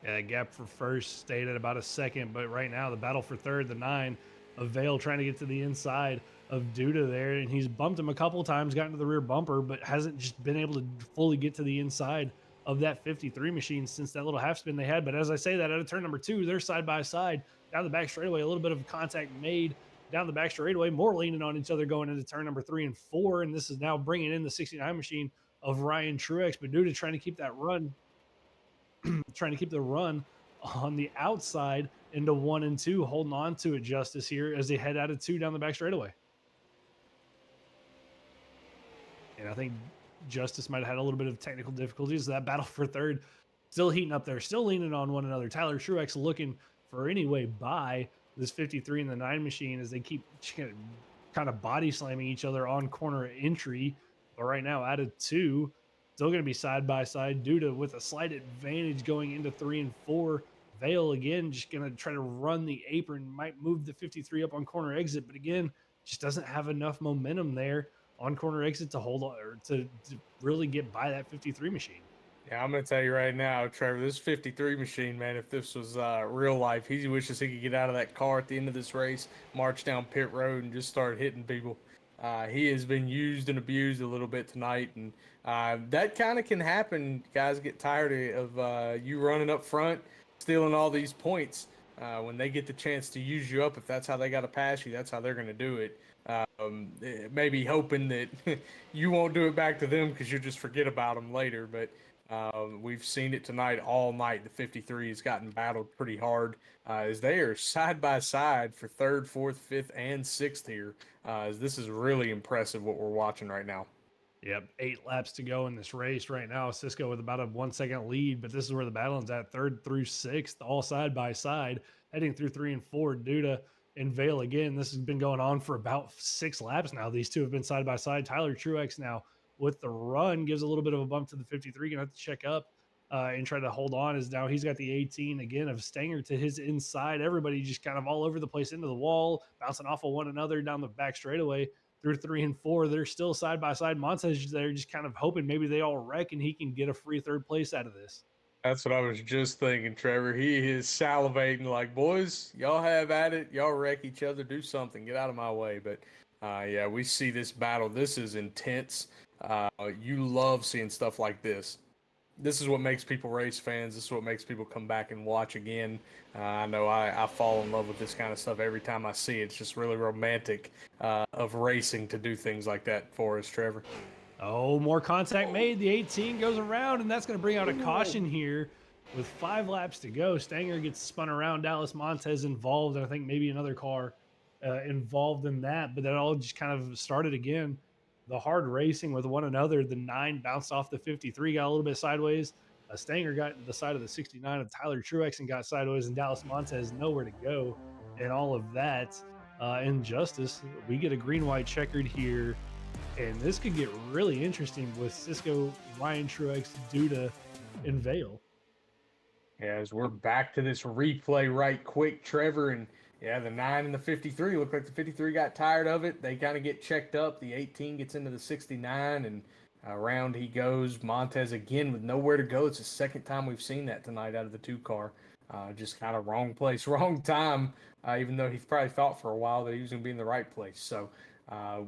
Yeah, that gap for first stayed at about a second, but right now the battle for 3rd, the 9 of Vale trying to get to the inside of Duda there, and he's bumped him a couple times, gotten to the rear bumper, but hasn't just been able to fully get to the inside of that 53 machine since that little half spin they had. But as I say that, at a turn number 2, they're side by side down the back straightaway. A little bit of contact made down the back straightaway, more leaning on each other going into turn number 3 and 4. And this is now bringing in the 69 machine of Ryan Truex. But Duda trying to keep that run, trying to keep the run on the outside into 1 and 2, holding on to it, Justice, here as they head out of 2 down the back straightaway. And I think Justice might have had a little bit of technical difficulties. That battle for 3rd still heating up there, still leaning on one another. Tyler Truex looking for any way by this 53 and the 9 machine as they keep kind of body slamming each other on corner entry. But right now, out of 2, still going to be side by side. Duda with a slight advantage going into 3 and 4. Vale again just going to try to run the apron, might move the 53 up on corner exit, but again, just doesn't have enough momentum there on corner exit to hold on, or to really get by that 53 machine. Yeah, I'm going to tell you right now, Trevor, this 53 machine, man, if this was real life, he wishes he could get out of that car at the end of this race, march down pit road, and just start hitting people. He has been used and abused a little bit tonight, and that kind of can happen. Guys get tired of you running up front, stealing all these points. When they get the chance to use you up, if that's how they got to pass you, that's how they're going to do it. Maybe hoping that you won't do it back to them because you just forget about them later. But we've seen it tonight all night. The 53 has gotten battled pretty hard as they are side by side for 3rd, 4th, 5th, and 6th here. As this is really impressive what we're watching right now. Yep, 8 laps to go in this race right now. Cisco with about a 1 second lead, but this is where the battle is at, 3rd through 6th, all side by side, heading through 3 and 4. Duda and Vale again. This has been going on for about 6 laps now. These two have been side by side. Tyler Truex now with the run gives a little bit of a bump to the 53. Gonna have to check up and try to hold on, as now he's got the 18 again of Stanger to his inside. Everybody just kind of all over the place, into the wall, bouncing off of one another down the back straightaway through 3 and 4. They're still side by side. Montez there just kind of hoping maybe they all wreck and he can get a free 3rd place out of this. That's what I was just thinking, Trevor. He is salivating like, boys, y'all have at it. Y'all wreck each other. Do something. Get out of my way. But, yeah, we see this battle. This is intense. You love seeing stuff like this. This is what makes people race fans. This is what makes people come back and watch again. I know I fall in love with this kind of stuff every time I see it. It's just really romantic of racing to do things like that for us, Trevor. Oh, more contact made. The 18 goes around, and that's going to bring out a caution here with 5 laps to go. Stanger gets spun around. Dallas Montez involved, and I think maybe another car involved in that. But that all just kind of started again. The hard racing with one another. The 9 bounced off the 53, got a little bit sideways Stanger got the side of the 69 of Tyler Truex and got sideways, and Dallas Montez nowhere to go and all of that. Injustice, we get a green-white checkered here, and this could get really interesting with Cisco, Ryan Truex, Duda, and Vale. Yeah, as we're back to this replay right quick, Trevor, and yeah, the 9 and the 53 look like the 53 got tired of it. They kind of get checked up. The 18 gets into the 69, and around he goes. Montez again with nowhere to go. It's the second time we've seen that tonight out of the 2-car. Just kind of wrong place, wrong time, even though he probably thought for a while that he was going to be in the right place. So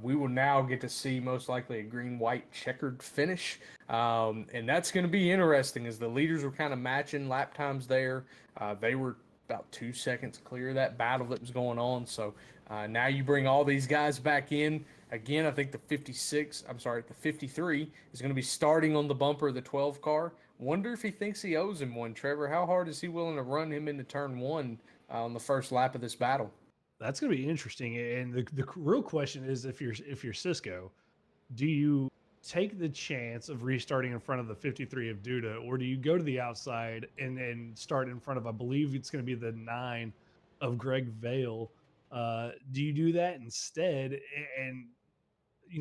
we will now get to see most likely a green-white checkered finish. And that's going to be interesting as the leaders were kind of matching lap times there. They were about 2 seconds clear of that battle that was going on. So now you bring all these guys back in. Again, I think the 53 is going to be starting on the bumper of the 12 car. Wonder if he thinks he owes him one, Trevor. How hard is he willing to run him into turn 1 on the first lap of this battle? That's going to be interesting. And the real question is, if you're Cisco, do you take the chance of restarting in front of the 53 of Duda, or do you go to the outside and start in front of, I believe it's going to be the 9 of Greg Vale? Do you do that instead and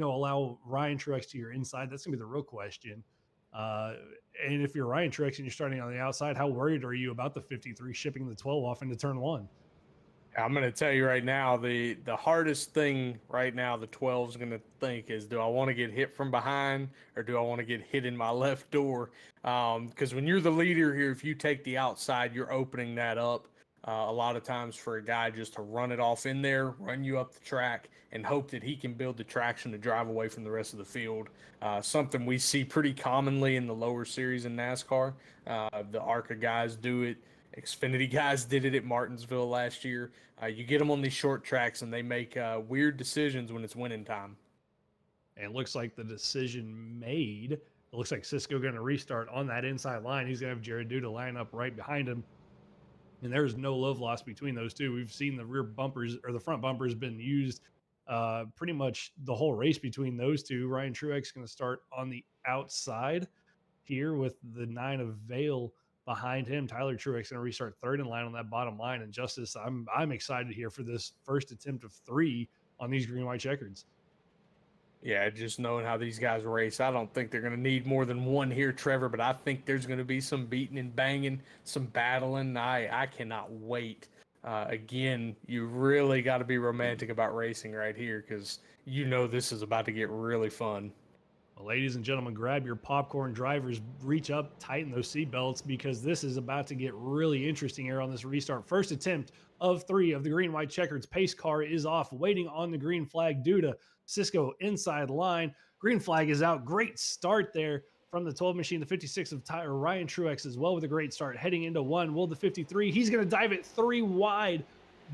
allow Ryan Truex to your inside? That's gonna be the real question. And if you're Ryan Truex and you're starting on the outside, how worried are you about the 53 shipping the 12 off into turn 1? I'm going to tell you right now, the hardest thing right now the 12 is going to think is, do I want to get hit from behind or do I want to get hit in my left door? Because when you're the leader here, if you take the outside, you're opening that up a lot of times for a guy just to run it off in there, run you up the track, and hope that he can build the traction to drive away from the rest of the field. Something we see pretty commonly in the lower series in NASCAR. The ARCA guys do it. Xfinity guys did it at Martinsville last year. You get them on these short tracks, and they make weird decisions when it's winning time. And it looks like the decision made. It looks like Cisco going to restart on that inside line. He's going to have Jared Duda line up right behind him. And there's no love lost between those two. We've seen the rear bumpers, or the front bumpers, been used pretty much the whole race between those two. Ryan Truex going to start on the outside here with the 9 of Vale behind him. Tyler Truex going to restart third in line on that bottom line. And Justice, I'm excited here for this first attempt of 3 on these green-white checkers. Yeah, just knowing how these guys race, I don't think they're going to need more than one here, Trevor, but I think there's going to be some beating and banging, some battling. I cannot wait. Again, you really got to be romantic about racing right here because this is about to get really fun. Well, ladies and gentlemen, grab your popcorn. Drivers, reach up, tighten those seatbelts because this is about to get really interesting here on this restart. First attempt of 3 of the green-white checkers. Pace car is off, waiting on the green flag due to Cisco inside line. Green flag is out. Great start there from the 12 machine. The 56 of Ryan Truex as well with a great start. Heading into 1. Will the 53. He's going to dive it 3 wide.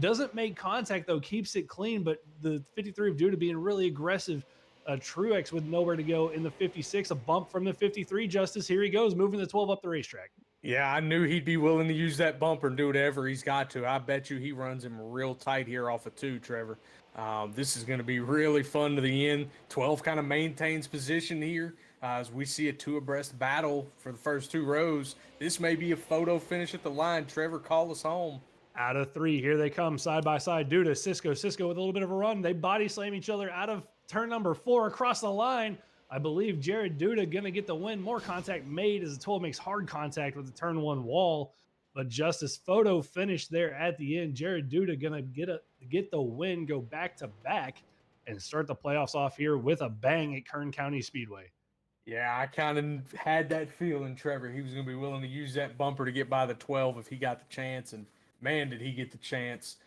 Doesn't make contact, though. Keeps it clean, but the 53 of Duda being really aggressive. Truex with nowhere to go in the 56. A bump from the 53. Justice, here he goes, moving the 12 up the racetrack. Yeah, I knew he'd be willing to use that bumper and do whatever he's got to. I bet you he runs him real tight here off of 2, Trevor. This is going to be really fun to the end. 12 kind of maintains position here as we see a 2 abreast battle for the first 2 rows. This may be a photo finish at the line. Trevor, call us home. Out of 3, here they come side by side. Duda, Cisco with a little bit of a run. They body slam each other out of turn number 4 across the line. I believe Jared Duda going to get the win. More contact made as the 12 makes hard contact with the turn 1 wall. But Justice, photo finish there at the end. Jared Duda going to get the win, go back to back, and start the playoffs off here with a bang at Kern County Speedway. Yeah, I kind of had that feeling, Trevor. He was going to be willing to use that bumper to get by the 12 if he got the chance, and man, did he get the chance.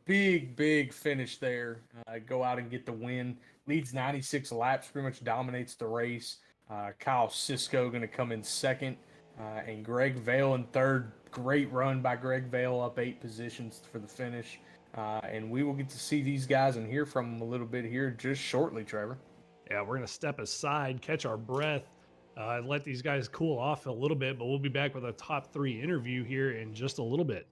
Big finish there. Go out and get the win. Leads 96 laps, pretty much dominates the race. Kyle Cisco going to come in second, and Greg Vale in third. Great run by Greg Vale, up 8 positions for the finish. And we will get to see these guys and hear from them a little bit here just shortly, Trevor. Yeah, we're going to step aside, catch our breath, let these guys cool off a little bit, but we'll be back with a top 3 interview here in just a little bit.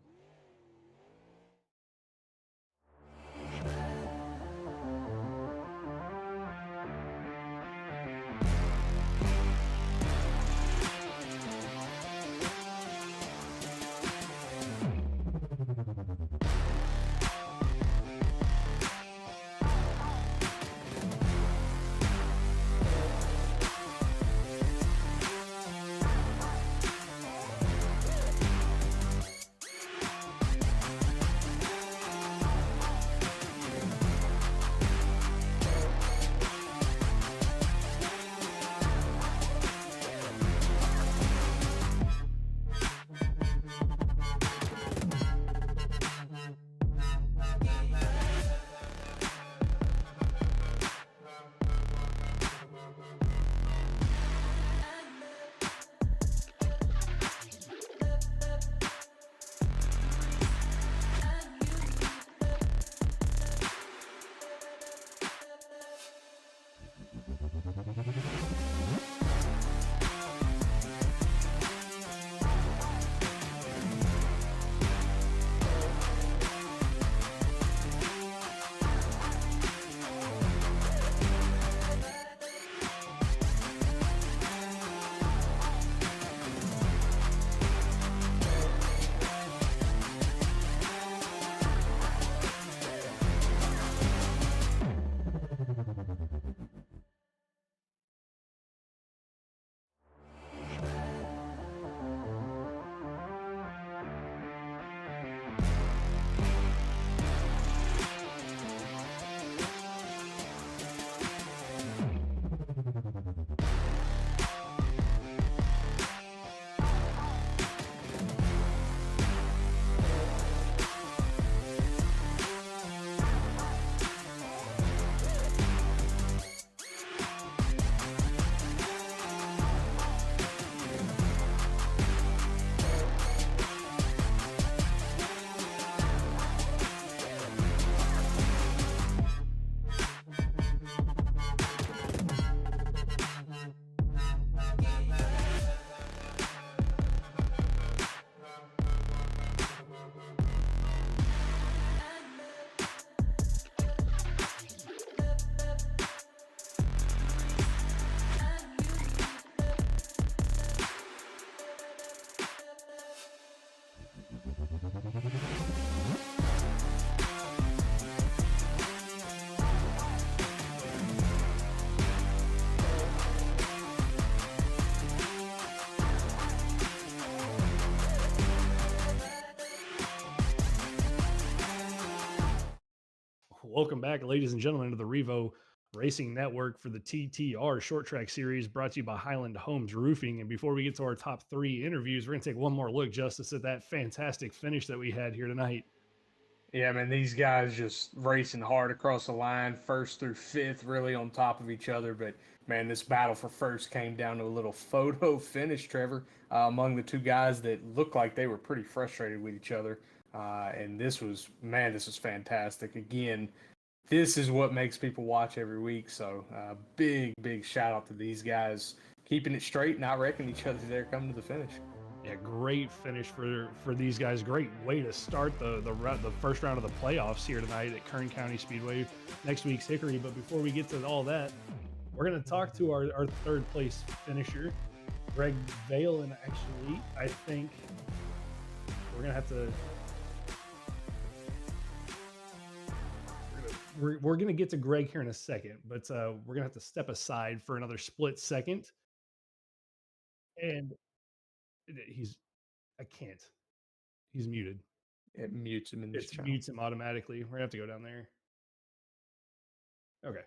Welcome back, ladies and gentlemen, to the Revo Racing Network for the TTR Short Track Series brought to you by Highland Homes Roofing. And before we get to our top three interviews, we're going to take one more look, Justice, at that fantastic finish that we had here tonight. Yeah, man, these guys just racing hard across the line, first through fifth, really on top of each other. But man, this battle for first came down to a little photo finish, Trevor, among the two guys that looked like they were pretty frustrated with each other. And this was, man, this was fantastic. Again, this is what makes people watch every week. So big shout out to these guys keeping it straight, not wrecking each other there coming to the finish. Yeah, great finish for these guys. Great way to start the first round of the playoffs here tonight at Kern County Speedway. Next week's Hickory. But before we get to all that, we're going to talk to our third place finisher, Greg Vale. And actually, I think we're going to have to. We're going to get to Greg here in a second, but we're going to have to step aside for another split second. And I can't. He's muted. It mutes him in this It channel. mutes him automatically. We're going to have to go down there. Okay.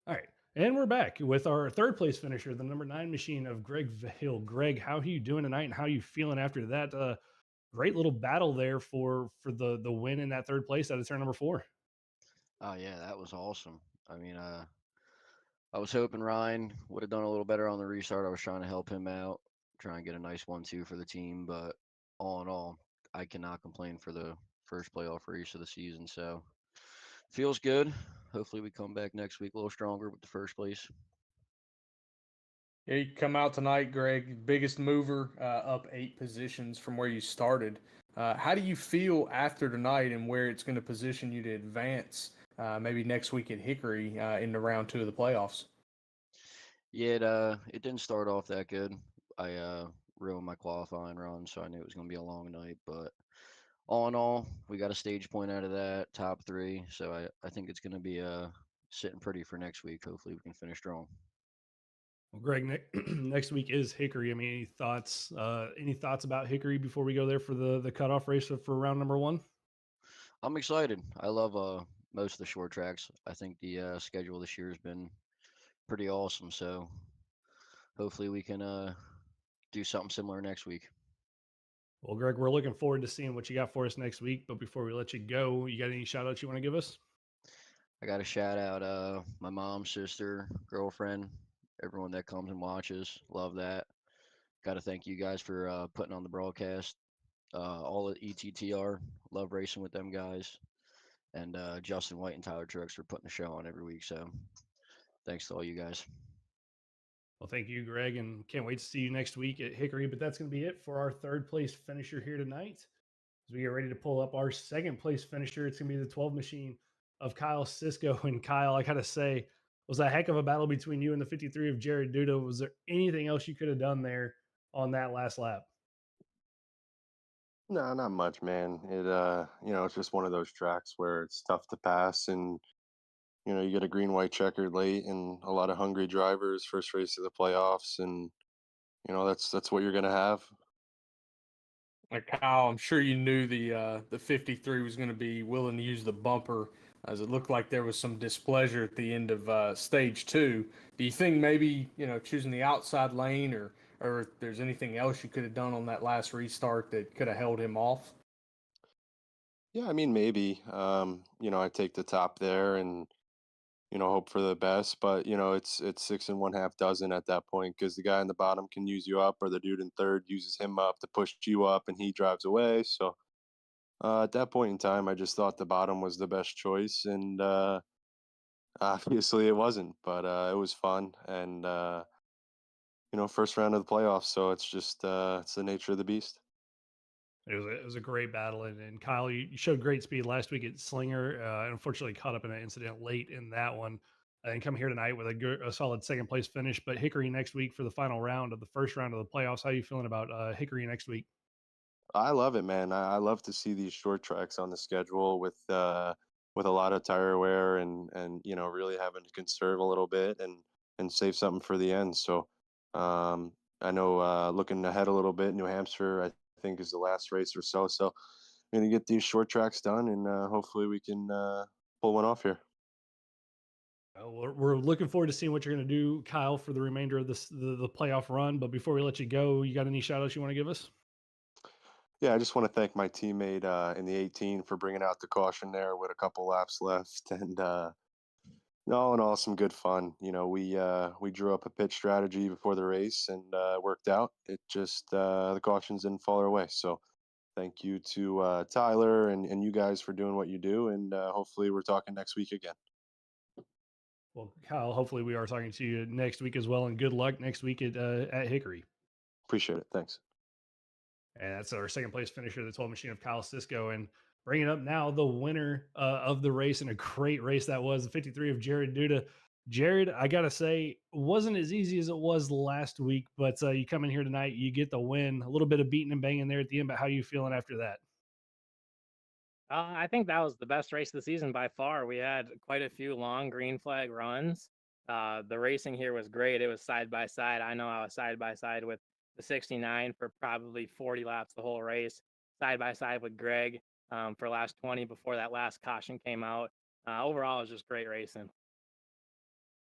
All right. And we're back with our third place finisher, the number 9 machine of Greg Vale. Greg, how are you doing tonight and how are you feeling after that great little battle there for the win in that third place out of turn number 4? Oh yeah, that was awesome. I mean, I was hoping Ryan would have done a little better on the restart. I was trying to help him out, try and get a nice 1-2 for the team. But all in all, I cannot complain for the first playoff race of the season. So feels good. Hopefully we come back next week a little stronger with the first place. Yeah, you come out tonight, Greg, biggest mover, up 8 positions from where you started. How do you feel after tonight and where it's going to position you to advance maybe next week at Hickory in the round 2 of the playoffs? Yeah, it didn't start off that good. I ruined my qualifying run, so I knew it was going to be a long night. But all in all, we got a stage point out of that, top 3. So I think it's going to be sitting pretty for next week. Hopefully we can finish strong. Well, Greg, next week is Hickory. I mean, any thoughts? Any thoughts about Hickory before we go there for the cutoff race for round number 1? I'm excited. I love most of the short tracks. I think the schedule this year has been pretty awesome. So hopefully we can do something similar next week. Well, Greg, we're looking forward to seeing what you got for us next week. But before we let you go, you got any shout outs you want to give us? I got to shout out my mom, sister, girlfriend, everyone that comes and watches. Love that. Got to thank you guys for putting on the broadcast. All at ETTR. Love racing with them guys. And Justin White and Tyler Trucks for putting the show on every week. So thanks to all you guys. Well, thank you, Greg, and can't wait to see you next week at Hickory. But that's going to be it for our third place finisher here tonight. As we get ready to pull up our second place finisher, it's going to be the 12 machine of Kyle Cisco. And Kyle, I got to say, it was a heck of a battle between you and the 53 of Jared Duda. Was there anything else you could have done there on that last lap? No, not much, man. It's just one of those tracks where it's tough to pass, and you get a green white checkered late, and a lot of hungry drivers, first race of the playoffs, and that's what you're gonna have. Like Kyle, I'm sure you knew the 53 was going to be willing to use the bumper, as it looked like there was some displeasure at the end of stage 2. Do you think maybe choosing the outside lane, or if there's anything else you could have done on that last restart that could have held him off? Yeah, I mean maybe. I take the top there and hope for the best, but it's 6 and 1/2 dozen at that point because the guy in the bottom can use you up, or the dude in third uses him up to push you up, and he drives away. So at that point in time, I just thought the bottom was the best choice, and obviously it wasn't, but it was fun, and first round of the playoffs, so it's just it's the nature of the beast. It was a great battle, and Kyle, you showed great speed last week at Slinger. Unfortunately, caught up in an incident late in that one, and come here tonight with a solid second place finish. But Hickory next week for the final round of the first round of the playoffs. How you feeling about Hickory next week? I love it, man. I love to see these short tracks on the schedule with a lot of tire wear and really having to conserve a little bit and save something for the end. So I know looking ahead a little bit, New Hampshire I think is the last race or so. So I'm gonna get these short tracks done and hopefully we can pull one off here. We're looking forward to seeing what you're going to do, Kyle, for the remainder of the playoff run. But before we let you go, you got any shout outs you want to give us? Yeah, I just want to thank my teammate in the 18 for bringing out the caution there with a couple laps left, and all in all, some good fun. We drew up a pit strategy before the race, and it worked out. It just the cautions didn't fall our way. So thank you to Tyler and you guys for doing what you do, and hopefully we're talking next week again. Well, Kyle, hopefully we are talking to you next week as well, and good luck next week at Hickory. Appreciate it. Thanks. And that's our second place finisher, the 12 machine of Kyle Cisco. And bringing up now the winner of the race, and a great race that was, the 53 of Jared Duda. Jared, I got to say, wasn't as easy as it was last week, but you come in here tonight, you get the win, a little bit of beating and banging there at the end, but how you feeling after that? I think that was the best race of the season by far. We had quite a few long green flag runs. The racing here was great. It was side by side. I know I was side by side with the 69 for probably 40 laps the whole race, side by side with Greg for last 20 before that last caution came out. Overall, it was just great racing.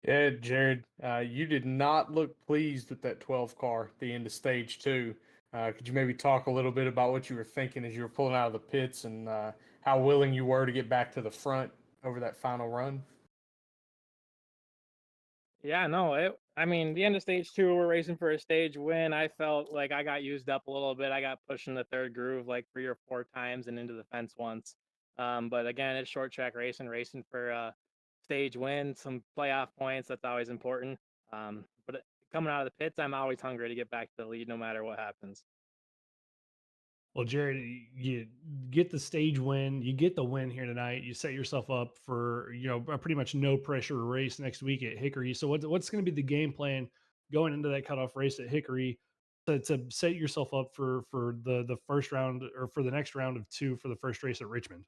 Yeah, Jared, you did not look pleased with that 12 car at the end of stage two. Could you maybe talk a little bit about what you were thinking as you were pulling out of the pits and how willing you were to get back to the front over that final run? Yeah, no, I mean, the end of stage two, we're racing for a stage win. I felt like I got used up a little bit. I got pushed in the third groove like 3 or 4 times and into the fence once. But again, it's short track racing for a stage win, some playoff points. That's always important. But coming out of the pits, I'm always hungry to get back to the lead no matter what happens. Well, Jared, you get the stage win, you get the win here tonight. You set yourself up for a pretty much no pressure race next week at Hickory. So what's going to be the game plan going into that cutoff race at Hickory to set yourself up for the first round or for the next round of two for the first race at Richmond?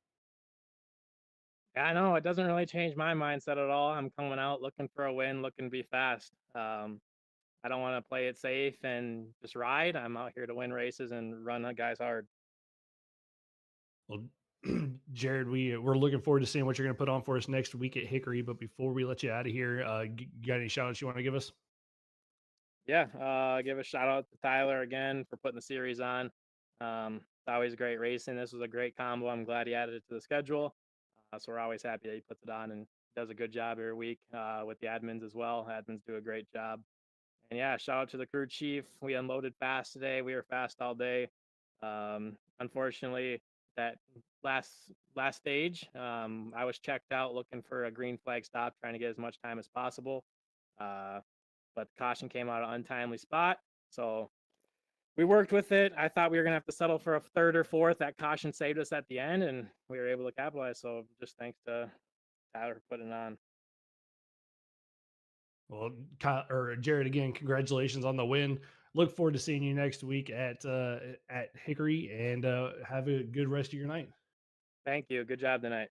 Yeah, no, it doesn't really change my mindset at all. I'm coming out looking for a win, looking to be fast. I don't want to play it safe and just ride. I'm out here to win races and run the guys hard. Well, Jared, we're looking forward to seeing what you're going to put on for us next week at Hickory. But before we let you out of here, you got any shout outs you want to give us? Yeah, give a shout out to Tyler again for putting the series on. It's always great racing. This was a great combo. I'm glad he added it to the schedule. So we're always happy that he puts it on and does a good job every week with the admins as well. Admins do a great job. And yeah, shout out to the crew chief. We unloaded fast today. We were fast all day. Unfortunately, that last stage, I was checked out looking for a green flag stop, trying to get as much time as possible. But the caution came out at an untimely spot. So we worked with it. I thought we were going to have to settle for a third or fourth. That caution saved us at the end, and we were able to capitalize. So just thanks to Tyler for putting it on. Well, Kyle, or Jared, again, congratulations on the win. Look forward to seeing you next week at Hickory, and have a good rest of your night. Thank you. Good job tonight.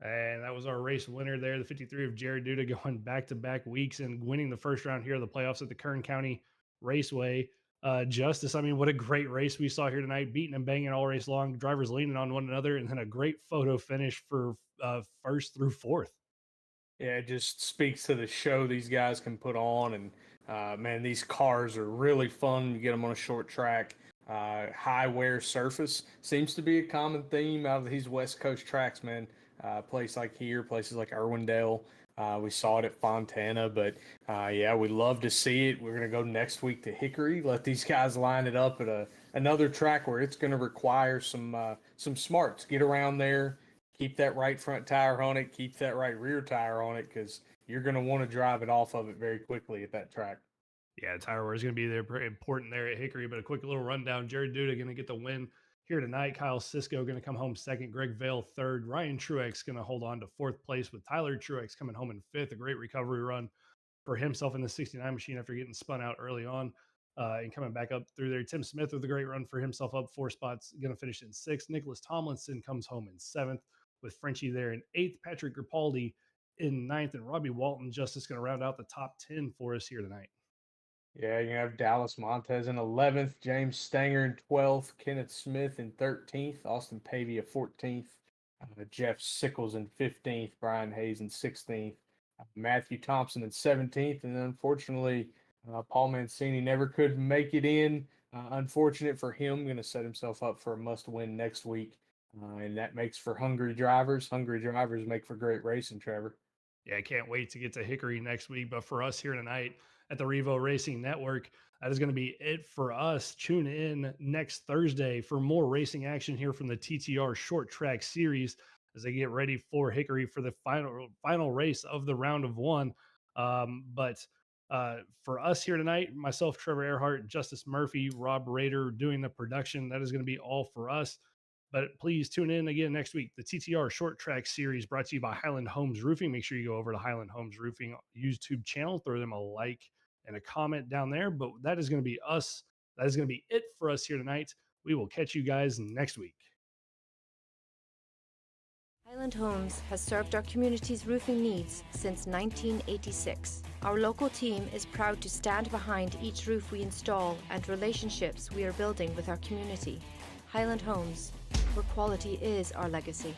And that was our race winner there, the 53 of Jared Duda, going back-to-back weeks and winning the first round here of the playoffs at the Kern County Raceway. Justice, I mean, what a great race we saw here tonight, beating and banging all race long, drivers leaning on one another, and then a great photo finish for first through fourth. Yeah, it just speaks to the show these guys can put on. And, man, these cars are really fun. You get them on a short track. High wear surface seems to be a common theme out of these West Coast tracks, man. Place like here, places like Irwindale. We saw it at Fontana, but yeah, we love to see it. We're going to go next week to Hickory. Let these guys line it up at another track where it's going to require some smarts. Get around there, keep that right front tire on it, keep that right rear tire on it, because you're going to want to drive it off of it very quickly at that track. Yeah, Tyler Ware is going to be there, pretty important there at Hickory. But a quick little rundown: Jared Duda going to get the win here tonight. Kyle Sisko going to come home second. Greg Vale third. Ryan Truex going to hold on to fourth place with Tyler Truex coming home in fifth. A great recovery run for himself in the 69 machine after getting spun out early on and coming back up through there. Tim Smith with a great run for himself, up 4 spots, going to finish in sixth. Nicholas Tomlinson comes home in seventh with Frenchie there in eighth. Patrick Gripaldi in ninth, and Robbie Walton Justice going to round out the top 10 for us here tonight. Yeah, you have Dallas Montez in 11th, James Stanger in 12th, Kenneth Smith in 13th, Austin Pavia 14th, Jeff Sickles in 15th, Brian Hayes in 16th, Matthew Thompson in 17th, and unfortunately, Paul Mancini never could make it in. Unfortunate for him, going to set himself up for a must-win next week, and that makes for hungry drivers. Hungry drivers make for great racing, Trevor. Yeah, I can't wait to get to Hickory next week. But for us here tonight at the Revo Racing Network, that is going to be it for us. Tune in next Thursday for more racing action here from the TTR Short Track Series as they get ready for Hickory for the final race of the round of one. But for us here tonight, myself, Trevor Earhart, Justice Murphy, Rob Rader doing the production, that is going to be all for us. But please tune in again next week. The TTR Short Track Series brought to you by Highland Homes Roofing. Make sure you go over to Highland Homes Roofing YouTube channel, throw them a like and a comment down there. But that is going to be us. That is going to be it for us here tonight. We will catch you guys next week. Highland Homes has served our community's roofing needs since 1986. Our local team is proud to stand behind each roof we install and relationships we are building with our community. Highland Homes, where quality is our legacy.